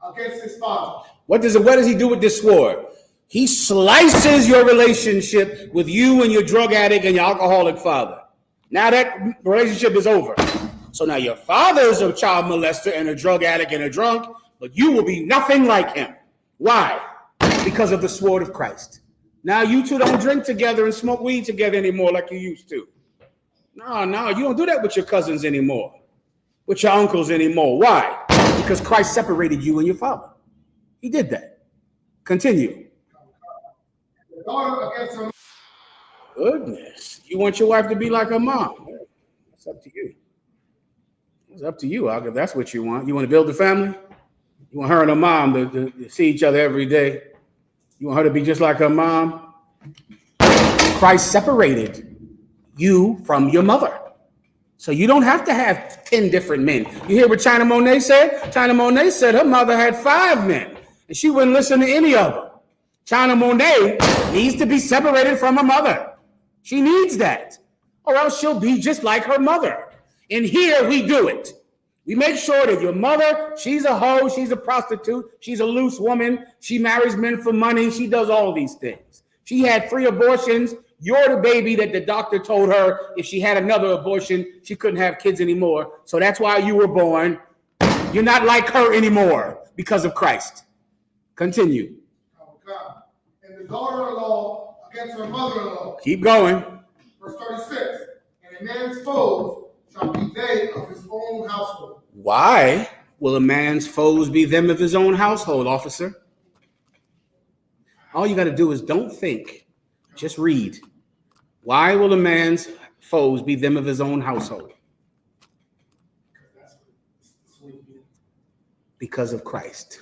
[SPEAKER 10] against his father.
[SPEAKER 5] What does he do with this sword? He slices your relationship with you and your drug addict and your alcoholic father. Now that relationship is over. So now your father is a child molester and a drug addict and a drunk, but you will be nothing like him. Why? Because of the sword of Christ. Now you two don't drink together and smoke weed together anymore like you used to. No, you don't do that with your cousins anymore, with your uncles anymore. Why? Because Christ separated you and your father. He did that. Continue.
[SPEAKER 10] The daughter against her
[SPEAKER 5] Goodness. You want your wife to be like her mom. It's up to you. It's up to you, Al, if that's what you want. You want to build a family? You want her and her mom to see each other every day? You want her to be just like her mom? Christ separated you from your mother. So you don't have to have 10 different men. You hear what China Monet said? China Monet said her mother had 5 men, and she wouldn't listen to any of them. China Monet needs to be separated from her mother. She needs that, or else she'll be just like her mother. And here we do it. We make sure that your mother, she's a hoe, she's a prostitute, she's a loose woman, she marries men for money, she does all these things. She had 3 abortions. You're the baby that the doctor told her if she had another abortion, she couldn't have kids anymore. So that's why you were born. You're not like her anymore because of Christ. Continue.
[SPEAKER 10] and the daughter-in-law against her mother-in-law.
[SPEAKER 5] Keep going.
[SPEAKER 10] Verse 36. And a man's foes shall be they of his own household.
[SPEAKER 5] Why will a man's foes be them of his own household, officer? All you got to do is don't think, just read. Why will a man's foes be them of his own household? Because of Christ.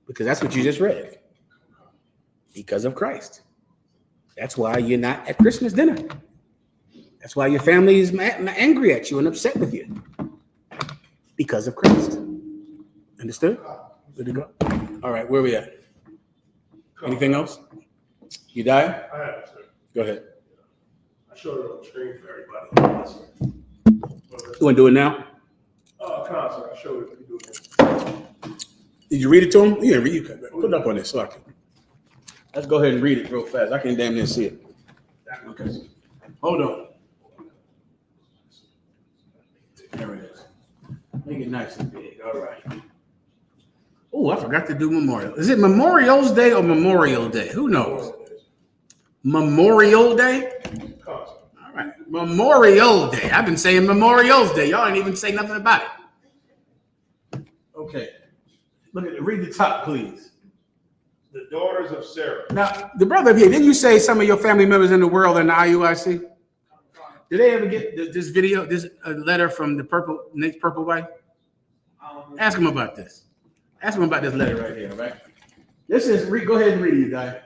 [SPEAKER 5] Because that's what you just read. Because of Christ. That's why you're not at Christmas dinner. That's why your family is angry at you and upset with you. Because of Christ. Understood? Good to go? All right, where are we at? Anything else? You die?
[SPEAKER 1] I have it, sir.
[SPEAKER 5] Go ahead.
[SPEAKER 1] I showed it on the screen for everybody.
[SPEAKER 5] You want to do it now?
[SPEAKER 1] Concert. I showed it. We do it.
[SPEAKER 5] Did you read it to him? You didn't read it. Put it up on this so I can. Let's go ahead and read it real fast. I can damn near see it. Okay. Hold on. There it is. Make it nice and big. All right. Oh, I forgot to do Memorial. Is it Memorial's Day or Memorial Day? Who knows? Memorial Day? All right. Memorial Day. I've been saying Memorial's Day. Y'all ain't even say nothing about it. Okay. Look at it. Read the top, please.
[SPEAKER 1] The daughters of Sarah.
[SPEAKER 5] Now, the brother here, didn't you say some of your family members in the world are in the IUIC? Did they ever get this video, this letter from the Nate's Purple Wife? Ask him about this. Ask him about this letter right here, right? This is, go ahead and read it, you guys.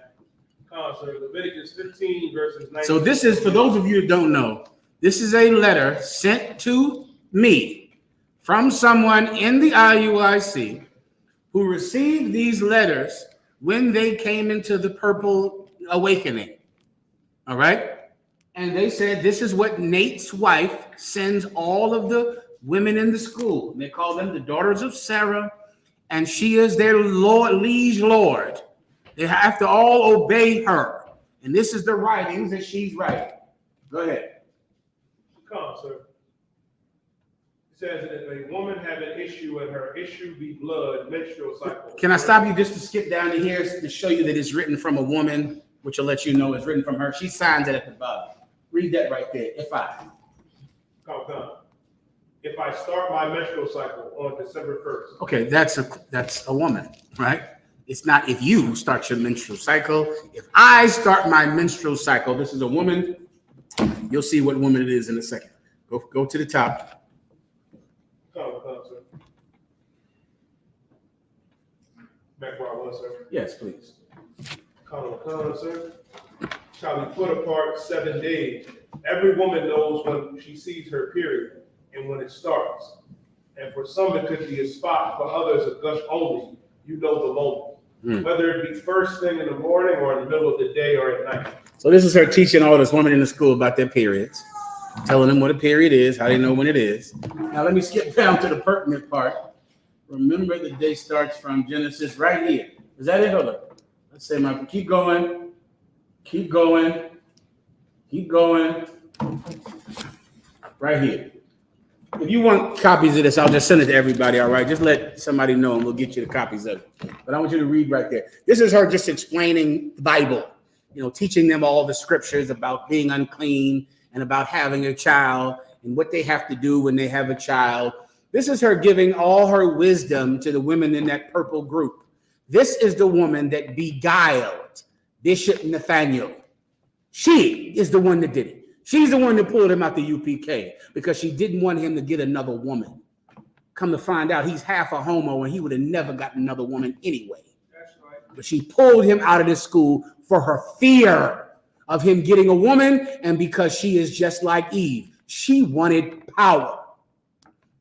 [SPEAKER 1] So Leviticus 15 verses 19.
[SPEAKER 5] So this is, for those of you who don't know, this is a letter sent to me from someone in the IUIC who received these letters when they came into the Purple Awakening. All right? And they said, this is what Nate's wife sends all of the women in the school. They call them the daughters of Sarah, and she is their Lord, liege lord. They have to all obey her. And this is the writings that she's writing. Go ahead.
[SPEAKER 1] Come, sir. It says that if a woman have an issue and her issue be blood, menstrual cycle.
[SPEAKER 5] Can I stop you just to skip down to here to show you that it's written from a woman, which will let you know it's written from her. She signs it at the bottom. Read that right there. If I start my menstrual cycle on December 1st. Okay, that's a woman, right? It's not if you start your menstrual cycle. If I start my menstrual cycle, this is a woman. You'll see what woman it is in a second. Go to the top.
[SPEAKER 1] Come, sir. Back where I was, sir.
[SPEAKER 5] Yes, please.
[SPEAKER 1] Come, sir. Shall be put apart 7 days. Every woman knows when she sees her period and when it starts. And for some, it could be a spot. For others, a gush only. You know the moment. Whether it be first thing in the morning or in the middle of the day or at night. So this is her teaching all this women in the school about their periods, telling them what a period is, how they know when it is. Now let me skip down to the pertinent part. Remember, the day starts from Genesis right here. Is that it? Hold on.
[SPEAKER 5] Let's say, Michael, keep going. Keep going. Keep going. Right here. If you want copies of this, I'll just send it to everybody, all right? Just let somebody know and we'll get you the copies of it. But I want you to read right there. This is her just explaining the Bible, teaching them all the scriptures about being unclean and about having a child and what they have to do when they have a child. This is her giving all her wisdom to the women in that purple group. This is the woman that beguiled Bishop Nathaniel. She is the one that did it. She's the one that pulled him out the U.P.K. because she didn't want him to get another woman. Come to find out, he's half a homo and he would have never gotten another woman anyway.
[SPEAKER 6] That's right.
[SPEAKER 5] But she pulled him out of the school for her fear of him getting a woman, and because she is just like Eve. She wanted power.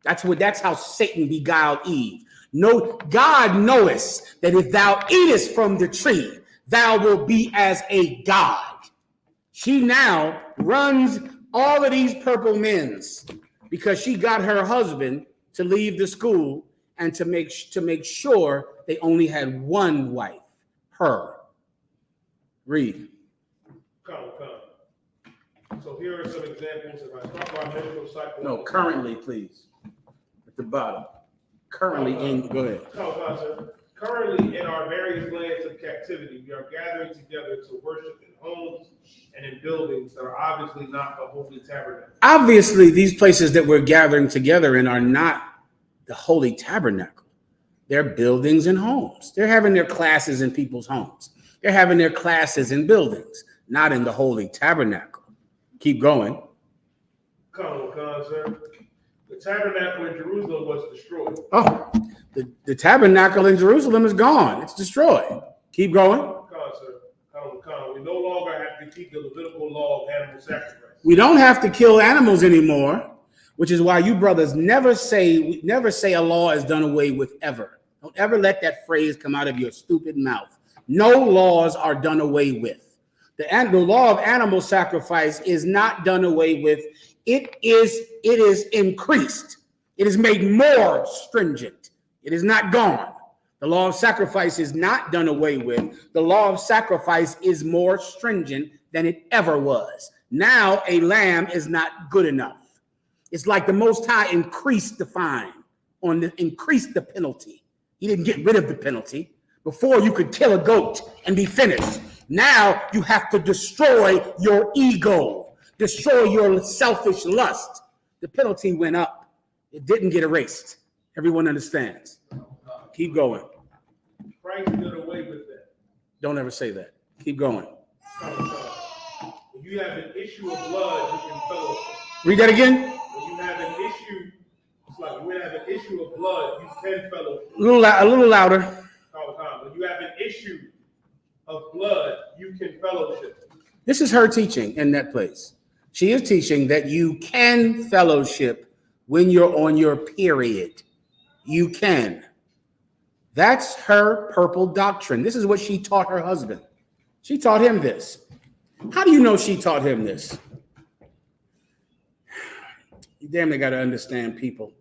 [SPEAKER 5] That's how Satan beguiled Eve. No, God knoweth that if thou eatest from the tree, thou wilt be as a god. She now runs all of these purple men's because she got her husband to leave the school and to make sure they only had one wife, her. Read.
[SPEAKER 1] Come. So here are some examples. If I talk about medical cycle.
[SPEAKER 5] No, currently, please. At the bottom. Currently go ahead.
[SPEAKER 1] Sir. Currently in our various lands of captivity, we are gathering together to worship in homes and in buildings that are obviously not the holy tabernacle.
[SPEAKER 5] Obviously, these places that we're gathering together in are not the holy tabernacle. They're buildings and homes. They're having their classes in people's homes. They're having their classes in buildings, not in the holy tabernacle. Keep going.
[SPEAKER 1] Come, sir. The tabernacle in Jerusalem was destroyed.
[SPEAKER 5] Oh, the tabernacle in Jerusalem is gone. It's destroyed. Keep going.
[SPEAKER 1] We no longer have to keep the Levitical law of animal sacrifice.
[SPEAKER 5] We don't have to kill animals anymore, which is why you brothers never say a law is done away with ever. Don't ever let that phrase come out of your stupid mouth. No laws are done away with. The law of animal sacrifice is not done away with. It is increased. It is made more stringent. It is not gone. The law of sacrifice is not done away with. The law of sacrifice is more stringent than it ever was. Now a lamb is not good enough. It's like the Most High increased the fine, increased the penalty. He didn't get rid of the penalty. Before you could kill a goat and be finished. Now you have to destroy your ego, destroy your selfish lust. The penalty went up. It didn't get erased. Everyone understands. Keep going.
[SPEAKER 1] Christ did away with that.
[SPEAKER 5] Don't ever say that. Keep going.
[SPEAKER 1] When you have an issue of blood, you can fellowship.
[SPEAKER 5] Read that again.
[SPEAKER 1] When you have an issue, it's like when you have an issue of blood, you can fellowship.
[SPEAKER 5] A little louder.
[SPEAKER 1] When you have an issue of blood, you can fellowship.
[SPEAKER 5] This is her teaching in that place. She is teaching that you can fellowship when you're on your period. You can. That's her purple doctrine. This is what she taught her husband. She taught him this. How do you know she taught him this? You damn near got to understand people.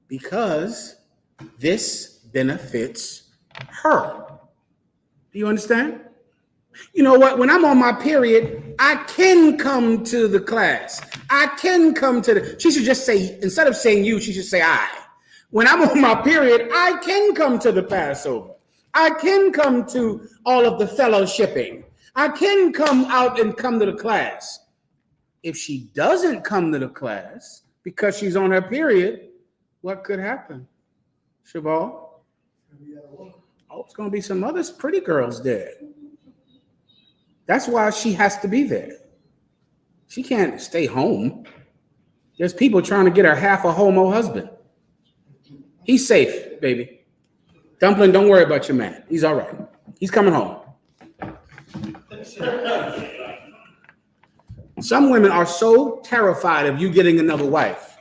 [SPEAKER 5] Because this benefits her. Do you understand? You know what? When I'm on my period, I can come to the class. I can come to the, she should just say, instead of saying you, she should say I. When I'm on my period, I can come to the Passover. I can come to all of the fellowshipping. I can come out and come to the class. If she doesn't come to the class because she's on her period, what could happen? Shabal? Oh, it's going to be some other pretty girls there. That's why she has to be there. She can't stay home. There's people trying to get her half a homo husband. He's safe, baby. Dumpling, don't worry about your man. He's all right. He's coming home. Some women are so terrified of you getting another wife.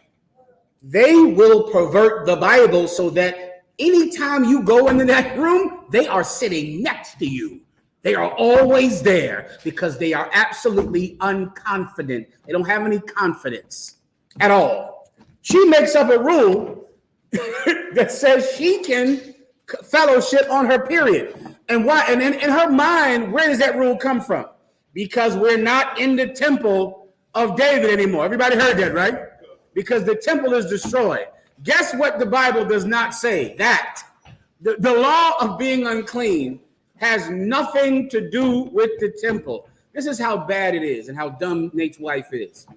[SPEAKER 5] They will pervert the Bible so that anytime you go into that room, they are sitting next to you. They are always there because they are absolutely unconfident. They don't have any confidence at all. She makes up a rule that says she can fellowship on her period. And why? And in her mind, where does that rule come from? Because we're not in the temple of David anymore. Everybody heard that, right? Because the temple is destroyed. Guess what the Bible does not say? That the law of being unclean has nothing to do with the temple. This is how bad it is and how dumb Nate's wife is.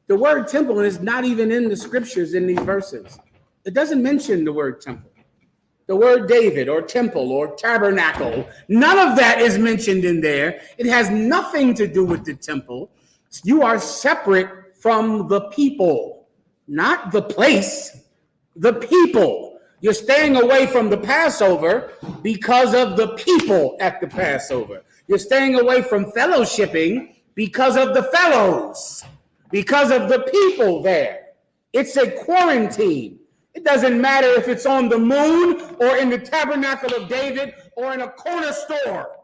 [SPEAKER 5] The word temple is not even in the scriptures in these verses. It doesn't mention the word temple. The word David or temple or tabernacle, none of that is mentioned in there. It has nothing to do with the temple. You are separate from the people, not the place, the people. You're staying away from the Passover because of the people at the Passover. You're staying away from fellowshipping because of the fellows, because of the people there. It's a quarantine. It doesn't matter if it's on the moon or in the tabernacle of David or in a corner store.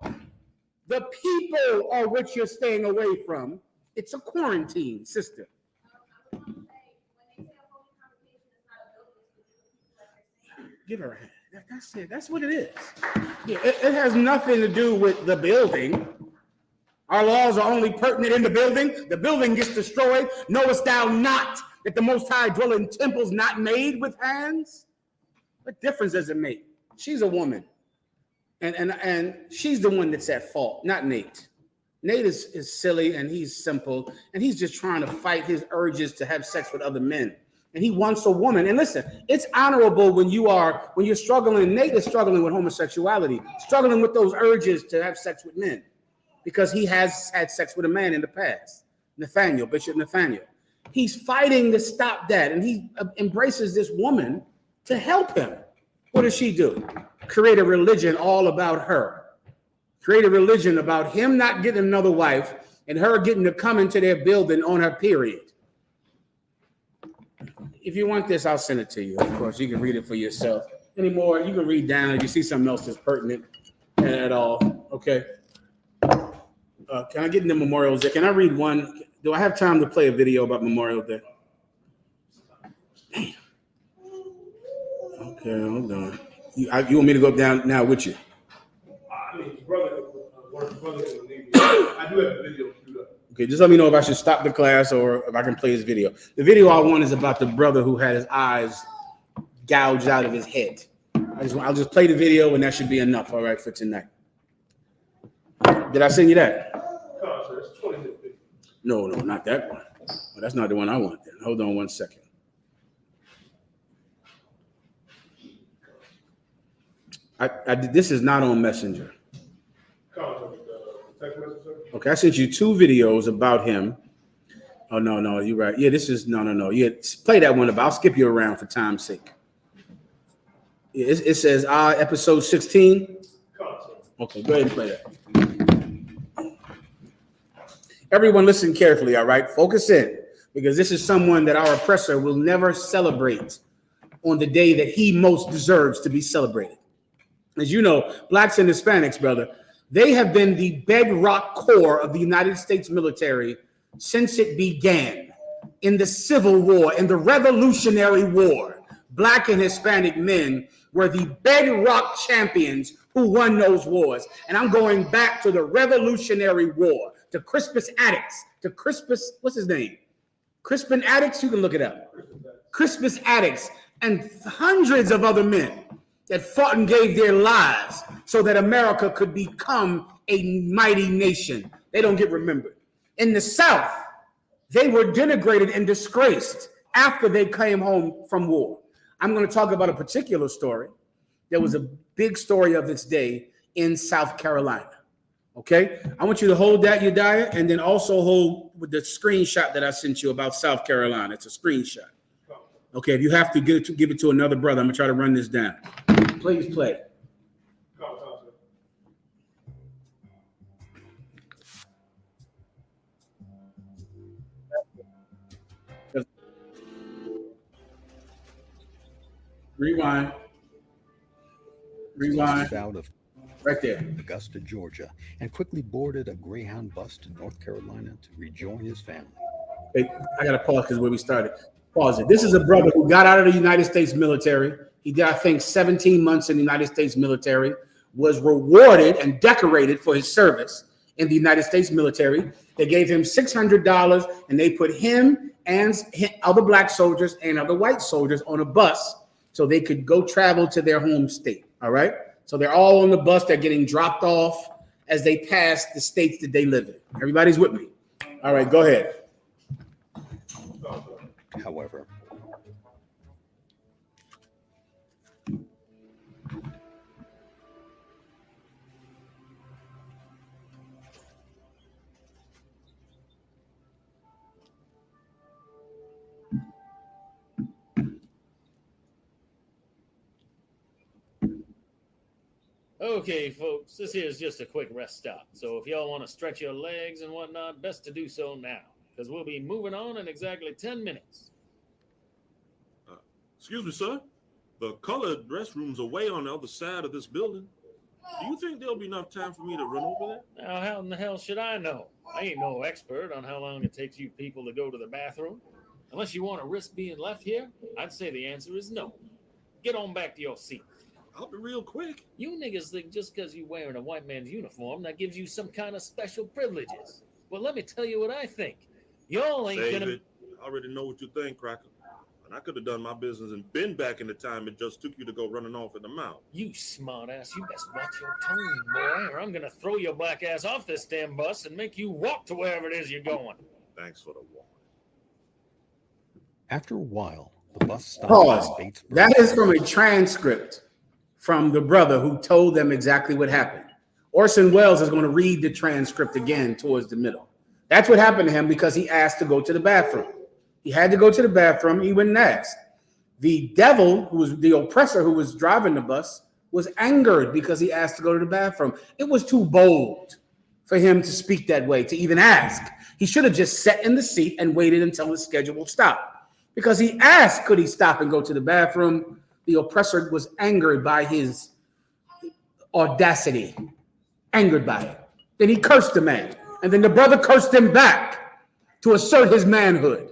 [SPEAKER 5] The people are what you're staying away from. It's a quarantine, sister. Give her a hand. That's it. That's what it is. Yeah, it has nothing to do with the building. Our laws are only pertinent in the building. The building gets destroyed. Knowest thou not that the Most High dwell in temples not made with hands? What difference does it make? She's a woman. And she's the one that's at fault, not Nate. Nate is silly and he's simple and he's just trying to fight his urges to have sex with other men. And he wants a woman. And listen, it's honorable when you're struggling. Nate is struggling with homosexuality, struggling with those urges to have sex with men, because he has had sex with a man in the past, Bishop Nathaniel. He's fighting to stop that, and he embraces this woman to help him. What does she do? Create a religion all about her. Create a religion about him not getting another wife and her getting to come into their building on her period. If you want this, I'll send it to you. Of course, you can read it for yourself. Any more, you can read down if you see something else that's pertinent at all. Okay. Can I get into Memorial Day? Can I read one? Do I have time to play a video about Memorial Day? Damn. Okay, hold on. You want me to go down now with you?
[SPEAKER 1] I mean, brother, I do have a video queued up.
[SPEAKER 5] Okay, just let me know if I should stop the class or if I can play his video. The video I want is about the brother who had his eyes gouged out of his head. I'll just play the video and that should be enough, all right, for tonight. Did I send you that?
[SPEAKER 1] It's 20 minutes.
[SPEAKER 5] No, not that one. Well, that's not the one I want then. Hold on 1 second. This is not on Messenger.
[SPEAKER 1] Text message, sir?
[SPEAKER 5] Okay, I sent you 2 videos about him. Oh, no, you're right. Yeah, this is, no. Yeah, play that one, but I'll skip you around for time's sake. Yeah, it says, episode 16. Okay, go ahead and play that. Everyone listen carefully, all right? Focus in, because this is someone that our oppressor will never celebrate on the day that he most deserves to be celebrated. As you know, blacks and Hispanics, brother, they have been the bedrock core of the United States military since it began. In the Civil War, in the Revolutionary War, black and Hispanic men were the bedrock champions who won those wars. And I'm going back to the Revolutionary War, to Crispus Attucks, to Crispus, what's his name? Crispin Attucks, you can look it up. Crispus Attucks and hundreds of other men that fought and gave their lives so that America could become a mighty nation. They don't get remembered. In the South, they were denigrated and disgraced after they came home from war. I'm going to talk about a particular story. There was a big story of its day in South Carolina. Okay? I want you to hold that, Udiah, and then also hold with the screenshot that I sent you about South Carolina. It's a screenshot. Okay, if you have to give it to another brother, I'm going to try to run this down. Please play. Rewind.
[SPEAKER 11] Out of
[SPEAKER 5] Right there.
[SPEAKER 11] Augusta, Georgia, and quickly boarded a Greyhound bus to North Carolina to rejoin his family.
[SPEAKER 5] Hey, I got to pause because where we started. Pause it. This is a brother who got out of the United States military. He did, I think, 17 months in the United States military, was rewarded and decorated for his service in the United States military. They gave him $600 and they put him and other black soldiers and other white soldiers on a bus so they could go travel to their home state. All right. So they're all on the bus. They're getting dropped off as they pass the states that they live in. Everybody's with me. All right, go ahead.
[SPEAKER 11] However,
[SPEAKER 12] Okay, folks, this here is just a quick rest stop. So if y'all want to stretch your legs and whatnot, best to do so now, because we'll be moving on in exactly 10 minutes.
[SPEAKER 13] Excuse me, sir. The colored restrooms are way on the other side of this building. Do you think there'll be enough time for me to run over there?
[SPEAKER 12] Now, how in the hell should I know? I ain't no expert on how long it takes you people to go to the bathroom. Unless you want to risk being left here, I'd say the answer is no. Get on back to your seat.
[SPEAKER 13] I'll be real quick.
[SPEAKER 12] You niggas think just because you're wearing a white man's uniform, that gives you some kind of special privileges. Well, let me tell you what I think. Y'all ain't
[SPEAKER 13] Save
[SPEAKER 12] gonna...
[SPEAKER 13] it. I already know what you think, Cracker. And I could have done my business and been back in the time it just took you to go running off in the mouth.
[SPEAKER 12] You smart ass, you best watch your tone, boy, or I'm gonna throw your black ass off this damn bus and make you walk to wherever it is you're going.
[SPEAKER 13] Thanks for the warning.
[SPEAKER 11] after a while, the bus stopped.
[SPEAKER 5] Pause.
[SPEAKER 11] in Batesburg.
[SPEAKER 5] That is from a transcript from the brother who told them exactly what happened. Orson Welles is going to read the transcript again towards the middle. That's what happened to him because he asked to go to the bathroom. He had to go to the bathroom. He went next. The devil, who was the oppressor who was driving the bus, was angered because he asked to go to the bathroom. It was too bold for him to speak that way, to even ask. He should have just sat in the seat and waited until his schedule would stop. Because he asked, could he stop and go to the bathroom? The oppressor was angered by his audacity, angered by it. Then he cursed the man. And then the brother cursed him back to assert his manhood.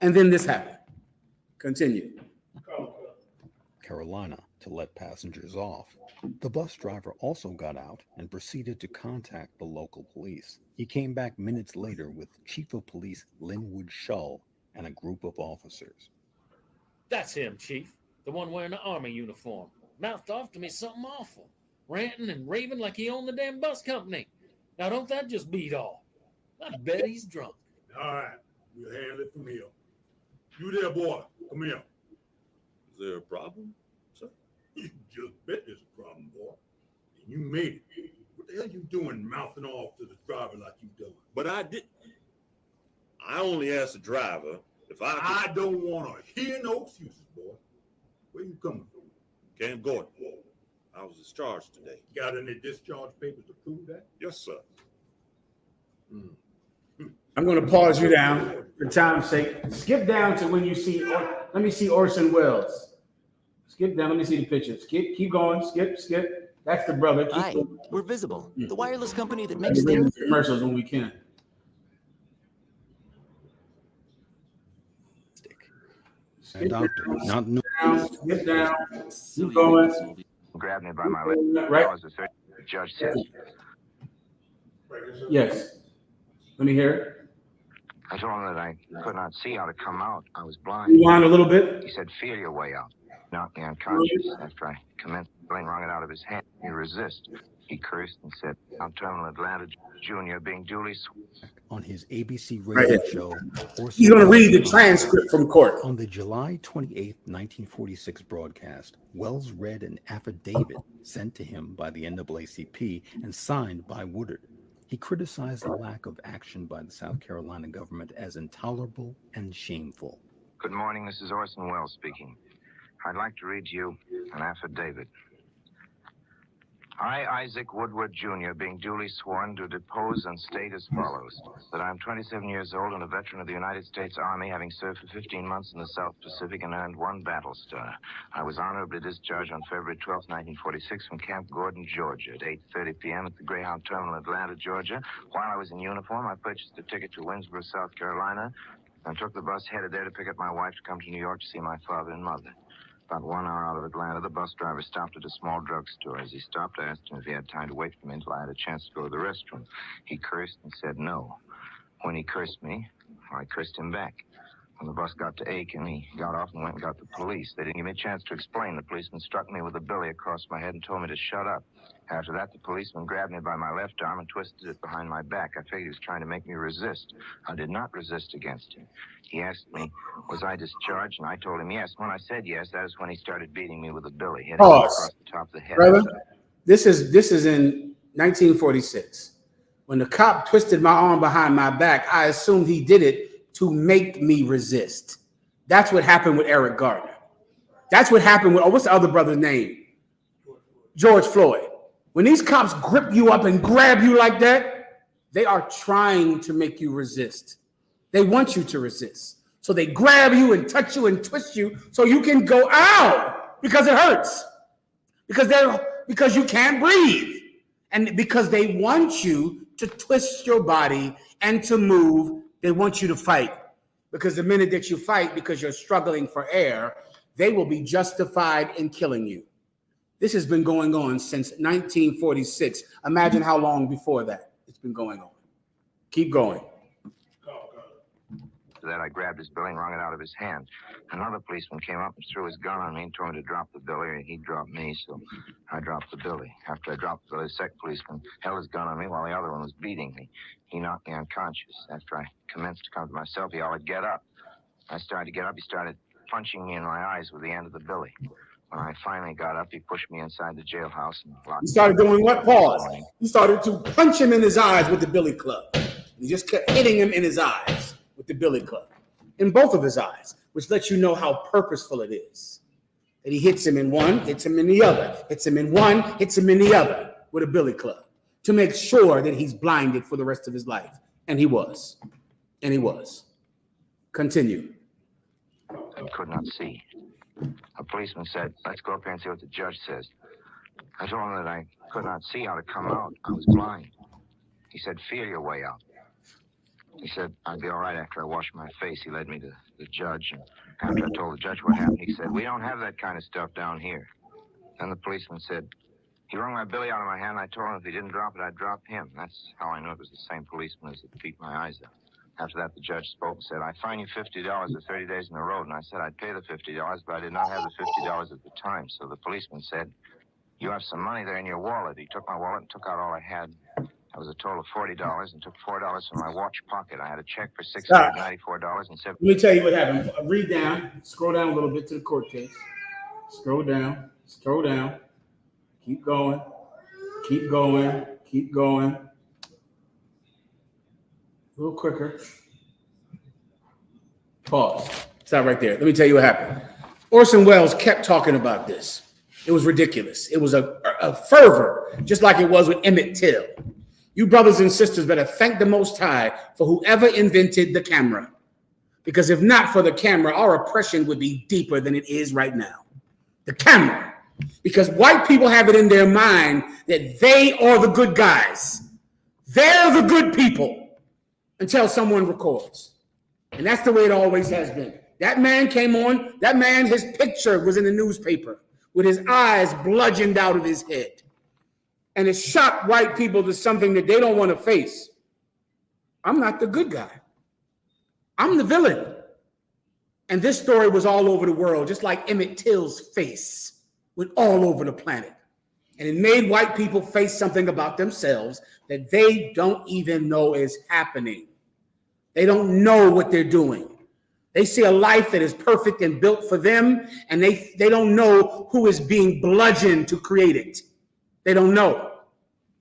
[SPEAKER 5] And then this happened. Continue.
[SPEAKER 11] Carolina to let passengers off. The bus driver also got out and proceeded to contact the local police. He came back minutes later with Chief of Police Linwood Shull and a group of officers.
[SPEAKER 12] That's him, Chief. The one wearing the army uniform. Mouthed off to me something awful. Ranting and raving like he owned the damn bus company. Now don't that just beat all? I bet he's drunk.
[SPEAKER 13] All right, we'll handle it from here. You there, boy, come here. Is there a problem, sir? You just bet there's a problem, boy. And you made it. What the hell you doing mouthing off to the driver like you doing? But I did. I only asked the driver if I don't want to hear no excuses, boy. Where you coming from? Camp Gordon. I was discharged today. Got any discharge papers to prove that? Yes, sir.
[SPEAKER 5] I'm going to pause you down for time's sake. Skip down to when you see, let me see Orson Welles. Skip down, let me see the picture. Keep going, skip. That's the brother.
[SPEAKER 14] Hi, we're Visible, the wireless company that
[SPEAKER 5] Let's
[SPEAKER 14] makes
[SPEAKER 5] bring
[SPEAKER 14] things.
[SPEAKER 5] the commercials when we can.
[SPEAKER 11] And doctor, not new.
[SPEAKER 5] Skip down, keep going.
[SPEAKER 15] Grabbed me by my leg.
[SPEAKER 5] Right.
[SPEAKER 15] I was the judge said.
[SPEAKER 5] Yes. Let me hear it.
[SPEAKER 15] I told him that I could not see how to come out. I was blind.
[SPEAKER 5] Rewind a little bit.
[SPEAKER 15] He said, feel your way out. Knocked me unconscious. After I commenced feeling, wrung it out of his hand. He resist. He cursed and said, I'm Terminal Atlanta Jr. being duly sworn.
[SPEAKER 11] On his ABC
[SPEAKER 5] Right
[SPEAKER 11] radio
[SPEAKER 5] here.
[SPEAKER 11] show,
[SPEAKER 5] He's going to read the transcript from court.
[SPEAKER 11] On the July 28, 1946 broadcast, Wells read an affidavit sent to him by the NAACP and signed by Woodard. He criticized the lack of action by the South Carolina government as intolerable and shameful.
[SPEAKER 15] Good morning, this is Orson Welles speaking. I'd like to read you an affidavit. I, Isaac Woodward Jr., being duly sworn to depose and state as follows, that I am 27 years old and a veteran of the United States Army, having served for 15 months in the South Pacific and earned 1 battle star. I was honorably discharged on February 12, 1946 from Camp Gordon, Georgia, at 8:30 p.m. at the Greyhound Terminal, Atlanta, Georgia. While I was in uniform, I purchased a ticket to Winnsboro, South Carolina, and took the bus headed there to pick up my wife to come to New York to see my father and mother. About 1 hour out of Atlanta, the bus driver stopped at a small drugstore. As he stopped, I asked him if he had time to wait for me until I had a chance to go to the restroom. He cursed and said no. When he cursed me, I cursed him back. When the bus got to Aiken, he got off and went and got the police. They didn't give me a chance to explain. The policeman struck me with a billy across my head and told me to shut up. After that, the policeman grabbed me by my left arm and twisted it behind my back. I figured he was trying to make me resist. I did not resist against him. He asked me, was I discharged? And I told him yes. When I said yes, that is when he started beating me with a billy, hitting me across the top of the head.
[SPEAKER 5] Brother, this is in 1946. When the cop twisted my arm behind my back, I assumed he did it to make me resist. That's what happened with Eric Gardner. That's what happened with, what's the other brother's name? George Floyd. When these cops grip you up and grab you like that, they are trying to make you resist. They want you to resist. So they grab you and touch you and twist you so you can go out because it hurts. Because you can't breathe. And because they want you to twist your body and to move, they want you to fight. Because the minute that you fight because you're struggling for air, they will be justified in killing you. This has been going on since 1946. Imagine how long before that it's been going on. Keep going.
[SPEAKER 15] After that, I grabbed his billy and wrung it out of his hand. Another policeman came up and threw his gun on me and told me to drop the billy, and he dropped me, so I dropped the billy. After I dropped the billy, the second policeman held his gun on me while the other one was beating me. He knocked me unconscious. After I commenced to come to myself, he hollered, "Get up." I started to get up. He started punching me in my eyes with the end of the billy. When I finally got up, he pushed me inside the jailhouse and locked me.
[SPEAKER 5] You started doing what? Pause. You started to punch him in his eyes with the billy club. You just kept hitting him in his eyes with the billy club. In both of his eyes, which lets you know how purposeful it is. That he hits him in one, hits him in the other, hits him in one, hits him in the other with a billy club to make sure that he's blinded for the rest of his life. And he was. And he was. Continue.
[SPEAKER 15] I could not see. A policeman said, "Let's go up here and see what the judge says." I told him that I could not see how to come out. I was blind. He said, "Feel your way out." He said, "I'd be all right after I wash my face." He led me to the judge, and after I told the judge what happened, he said, "We don't have that kind of stuff down here." Then the policeman said, he wrung my billy out of my hand, and I told him if he didn't drop it, I'd drop him. That's how I knew it was the same policeman as that beat my eyes out. After that, the judge spoke and said, "I fine you $50 for 30 days in the road." And I said I'd pay the $50, but I did not have the $50 at the time. So the policeman said, "You have some money there in your wallet." He took my wallet and took out all I had. That was a total of $40 and took $4 from my watch pocket. I had a check for $694.70.
[SPEAKER 5] Let me tell you what happened. Read down. Scroll down a little bit to the court case. Scroll down. Scroll down. Keep going. Keep going. Keep going. A little quicker. Pause. Stop right there. Let me tell you what happened. Orson Welles kept talking about this. It was ridiculous. It was a fervor, just like it was with Emmett Till. You brothers and sisters better thank the Most High for whoever invented the camera. Because if not for the camera, our oppression would be deeper than it is right now. The camera. Because white people have it in their mind that they are the good guys. They're the good people. Until someone records. And that's the way it always has been. That man came on, that man, his picture was in the newspaper with his eyes bludgeoned out of his head. And it shocked white people to something that they don't want to face. I'm not the good guy. I'm the villain. And this story was all over the world, just like Emmett Till's face went all over the planet. And it made white people face something about themselves that they don't even know is happening. They don't know what they're doing. They see a life that is perfect and built for them, and they don't know who is being bludgeoned to create it. They don't know.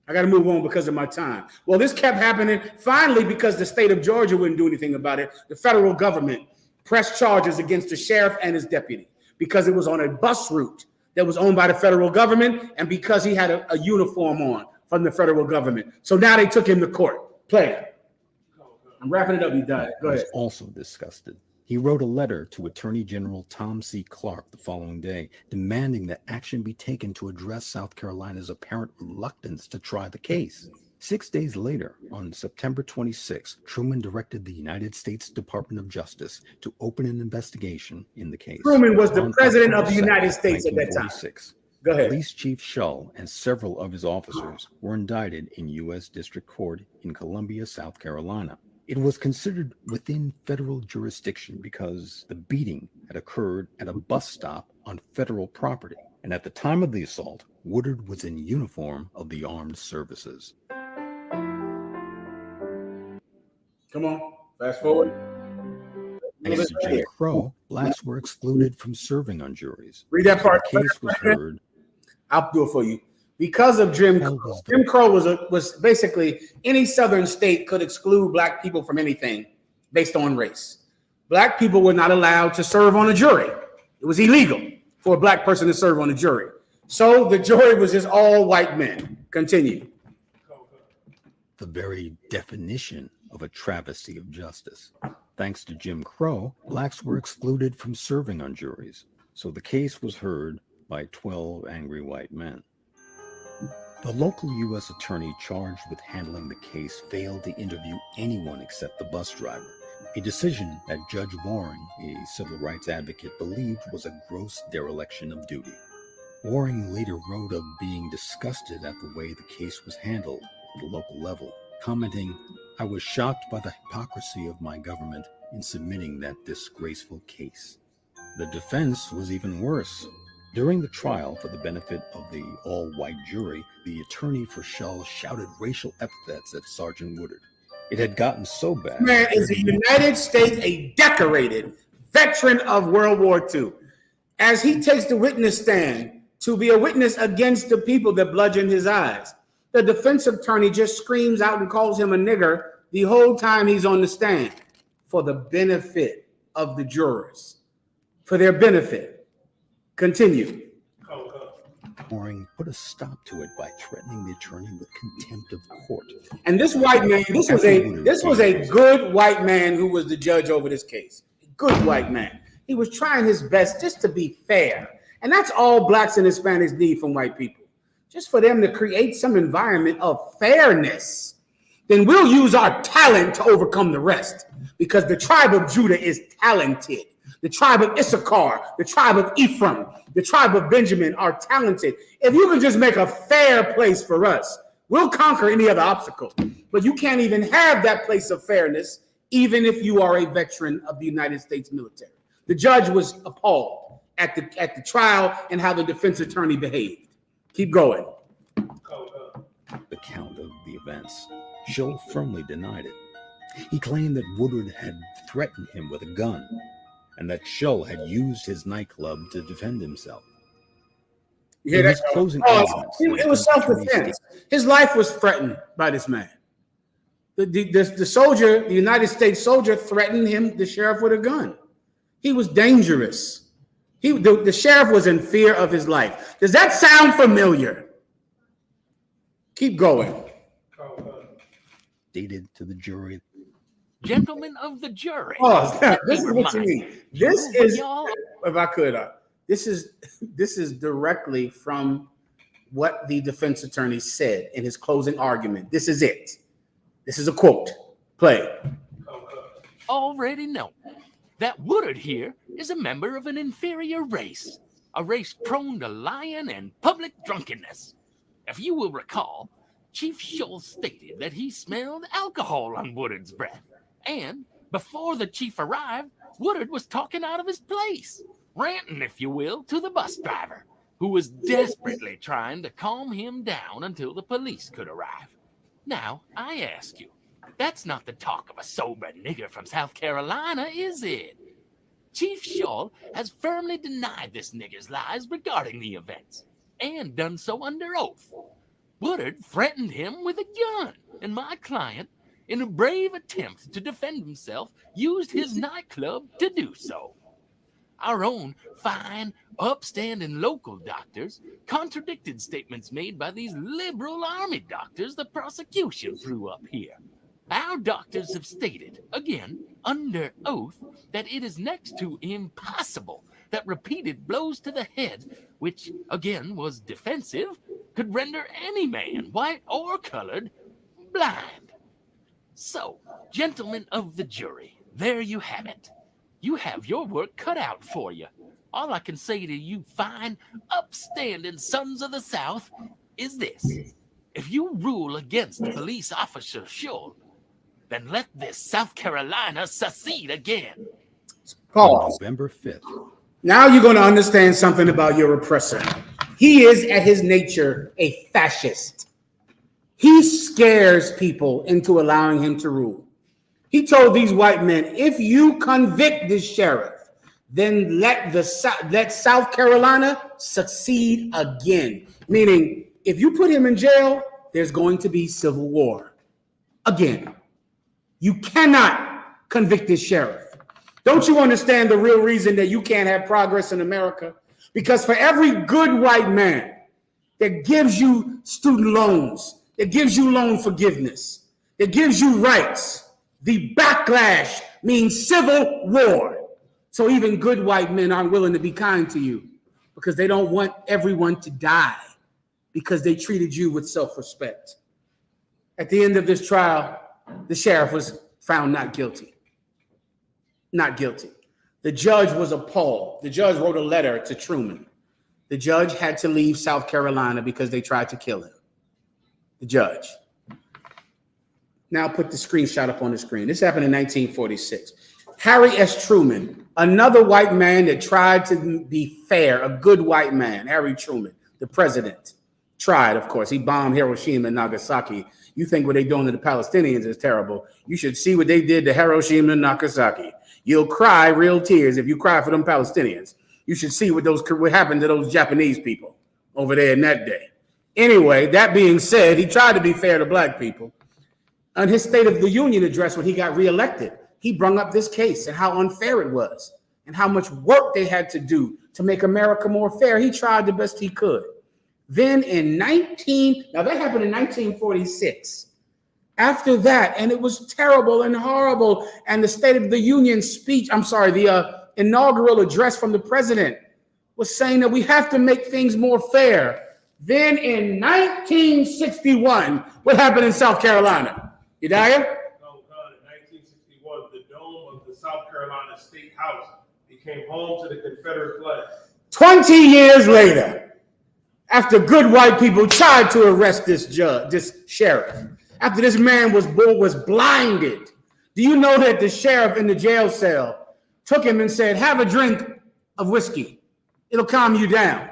[SPEAKER 5] I got to move on because of my time. Well, this kept happening. Finally, because the state of Georgia wouldn't do anything about it, the federal government pressed charges against the sheriff and his deputy because it was on a bus route that was owned by the federal government and because he had a uniform on from the federal government. So now they took him to court. Play it. I'm wrapping it up. You died. Go ahead.
[SPEAKER 11] Was also disgusted. He wrote a letter to Attorney General Tom C. Clark the following day, demanding that action be taken to address South Carolina's apparent reluctance to try the case. 6 days later, on September 26, Truman directed the United States Department of Justice to open an investigation in the case.
[SPEAKER 5] Truman was the
[SPEAKER 11] On
[SPEAKER 5] president of
[SPEAKER 11] October
[SPEAKER 5] the United
[SPEAKER 11] 2nd,
[SPEAKER 5] States at that time.
[SPEAKER 11] 1946,
[SPEAKER 5] Go ahead.
[SPEAKER 11] Police Chief Shull and several of his officers were indicted in U.S. District Court in Columbia, South Carolina. It was considered within federal jurisdiction because the beating had occurred at a bus stop on federal property, and at the time of the assault, Woodard was in uniform of the armed services.
[SPEAKER 5] Come on, fast forward.
[SPEAKER 11] Thanks to Jim Crow, blacks were excluded from serving on juries.
[SPEAKER 5] Read that part.
[SPEAKER 11] The case was heard.
[SPEAKER 5] I'll do it for you. Because of Jim Crow was basically any southern state could exclude black people from anything based on race. Black people were not allowed to serve on a jury. It was illegal for a black person to serve on a jury. So the jury was just all white men. Continue.
[SPEAKER 11] The very definition of a travesty of justice. Thanks to Jim Crow, blacks were excluded from serving on juries. So the case was heard by 12 angry white men. The local U.S. attorney charged with handling the case failed to interview anyone except the bus driver, a decision that Judge Waring, a civil rights advocate, believed was a gross dereliction of duty. Waring later wrote of being disgusted at the way the case was handled at the local level, commenting, "I was shocked by the hypocrisy of my government in submitting that disgraceful case." The defense was even worse. During the trial, for the benefit of the all-white jury, the attorney for Shull shouted racial epithets at Sergeant Woodard. It had gotten so bad.
[SPEAKER 5] Man is the United States a decorated veteran of World War II. As he takes the witness stand to be a witness against the people that bludgeoned his eyes, the defense attorney just screams out and calls him a nigger the whole time he's on the stand for the benefit of the jurors, for their benefit. Continue.
[SPEAKER 11] Waring put a stop to it by threatening the attorney with contempt of court.
[SPEAKER 5] And this white man, this was a good white man who was the judge over this case. Good white man. He was trying his best just to be fair. And that's all blacks and Hispanics need from white people. Just for them to create some environment of fairness. Then we'll use our talent to overcome the rest. Because the tribe of Judah is talented. The tribe of Issachar, the tribe of Ephraim, the tribe of Benjamin are talented. If you can just make a fair place for us, we'll conquer any other obstacle. But you can't even have that place of fairness, even if you are a veteran of the United States military. The judge was appalled at the trial and how the defense attorney behaved. Keep going.
[SPEAKER 11] The count of the events. Shull firmly denied it. He claimed that Woodard had threatened him with a gun, and that Shull had used his nightclub to defend himself.
[SPEAKER 5] Yeah, that's
[SPEAKER 11] closing
[SPEAKER 5] it was self-defense. His life was threatened by this man. The soldier, the United States soldier, threatened him, the sheriff, with a gun. He was dangerous. The sheriff was in fear of his life. Does that sound familiar? Keep going.
[SPEAKER 11] Stated to the jury.
[SPEAKER 12] Gentlemen of the jury.
[SPEAKER 5] Oh, this is what you mean. This is, if I could, this is directly from what the defense attorney said in his closing argument. This is it. This is a quote. Play.
[SPEAKER 12] Already know that Woodard here is a member of an inferior race, a race prone to lying and public drunkenness. If you will recall, Chief Shull stated that he smelled alcohol on Woodard's breath. And before the chief arrived, Woodard was talking out of his place, ranting, if you will, to the bus driver, who was desperately trying to calm him down until the police could arrive. Now, I ask you, that's not the talk of a sober nigger from South Carolina, is it? Chief Shull has firmly denied this nigger's lies regarding the events, and done so under oath. Woodard threatened him with a gun, and my client, in a brave attempt to defend himself, used his nightclub to do so. Our own fine, upstanding local doctors contradicted statements made by these liberal army doctors the prosecution threw up here. Our doctors have stated, again, under oath, that it is next to impossible that repeated blows to the head, which, again, was defensive, could render any man, white or colored, blind. So, gentlemen of the jury, there you have it. You have your work cut out for you. All I can say to you fine, upstanding sons of the South is this. If you rule against Police Officer Shull, then let this South Carolina secede again.
[SPEAKER 5] Pause.
[SPEAKER 11] November 5th.
[SPEAKER 5] Now you're going to understand something about your oppressor. He is, at his nature, a fascist. He scares people into allowing him to rule. He told these white men, if you convict this sheriff, then let South Carolina succeed again. Meaning, if you put him in jail, there's going to be civil war again. You cannot convict this sheriff. Don't you understand the real reason that you can't have progress in America? Because for every good white man that gives you student loans, that gives you loan forgiveness, that gives you rights, the backlash means civil war. So even good white men aren't willing to be kind to you because they don't want everyone to die because they treated you with self-respect. At the end of this trial, the sheriff was found not guilty. Not guilty. The judge was appalled. The judge wrote a letter to Truman. The judge had to leave South Carolina because they tried to kill him. The judge. Now put the screenshot up on the screen. This happened in 1946. Harry S. Truman, another white man that tried to be fair, a good white man, Harry Truman, the president, tried, of course. He bombed Hiroshima and Nagasaki. You think what they're doing to the Palestinians is terrible. You should see what they did to Hiroshima and Nagasaki. You'll cry real tears if you cry for them Palestinians. You should see what happened to those Japanese people over there in that day. Anyway, that being said, he tried to be fair to black people. On his State of the Union address, when he got reelected, he brought up this case and how unfair it was and how much work they had to do to make America more fair. He tried the best he could. Then now that happened in 1946. After that, and it was terrible and horrible, and the State of the Union speech, the inaugural address from the president was saying that we have to make things more fair. Then in 1961, what happened in South Carolina? Yediah?
[SPEAKER 1] Oh God, in 1961, the dome of the South Carolina State House became home to the Confederate flag.
[SPEAKER 5] 20 years later, after good white people tried to arrest this sheriff, after this man was blinded, do you know that the sheriff in the jail cell took him and said, have a drink of whiskey. It'll calm you down.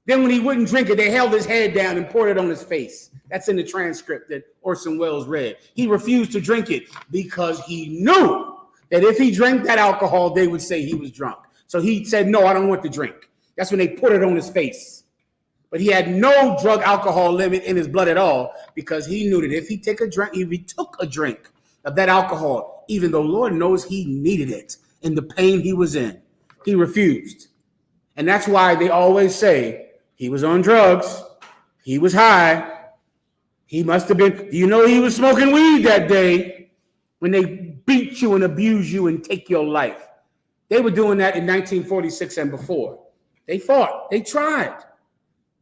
[SPEAKER 5] Then when he wouldn't drink it, they held his head down and poured it on his face. That's in the transcript that Orson Welles read. He refused to drink it because he knew that if he drank that alcohol, they would say he was drunk. So he said, no, I don't want to drink. That's when they put it on his face. But he had no drug alcohol limit in his blood at all because he knew that if he took a drink of that alcohol, even though Lord knows he needed it in the pain he was in, he refused. And that's why they always say he was on drugs. He was high. He must have been, do you know he was smoking weed that day when they beat you and abuse you and take your life? They were doing that in 1946 and before. They fought. They tried.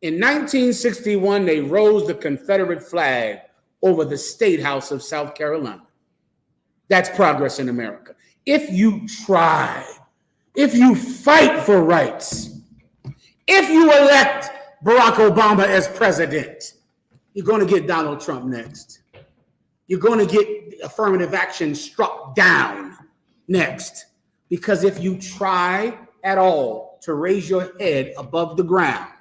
[SPEAKER 5] In 1961, they rose the Confederate flag over the State House of South Carolina. That's progress in America. If you try, if you fight for rights, if you elect Barack Obama as president, you're going to get Donald Trump next. You're going to get affirmative action struck down next. Because if you try at all to raise your head above the ground,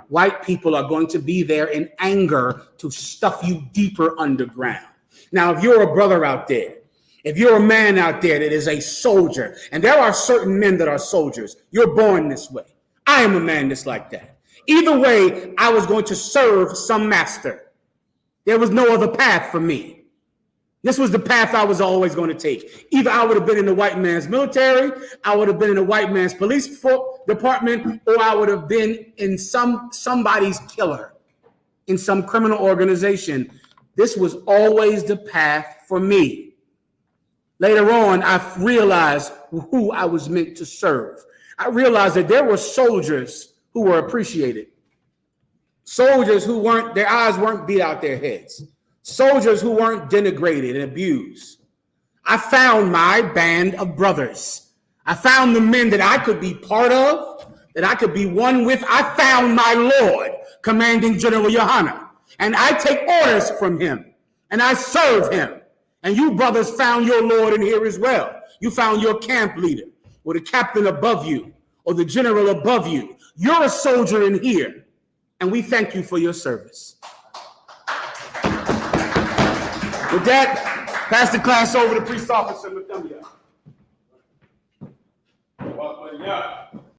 [SPEAKER 5] white people are going to be there in anger to stuff you deeper underground. Now, if you're a brother out there, if you're a man out there that is a soldier, and there are certain men that are soldiers, you're born this way. I am a man that's like that. Either way, I was going to serve some master. There was no other path for me. This was the path I was always going to take. Either I would have been in the white man's military, I would have been in the white man's police department, or I would have been in somebody's killer, in some criminal organization. This was always the path for me. Later on, I realized who I was meant to serve. I realized that there were soldiers who were appreciated. Soldiers who their eyes weren't beat out their heads. soldiers who weren't denigrated and abused. I found my band of brothers. I found the men that I could be part of, that I could be one with. I found my Lord, Commanding General Yohanna, and I take orders from him, and I serve him. And you brothers found your Lord in here as well. You found your camp leader, or the captain above you, or the general above you. You're a soldier in here, and we thank you for your service. With that, pass the class over to Priest Officer Mahayaman.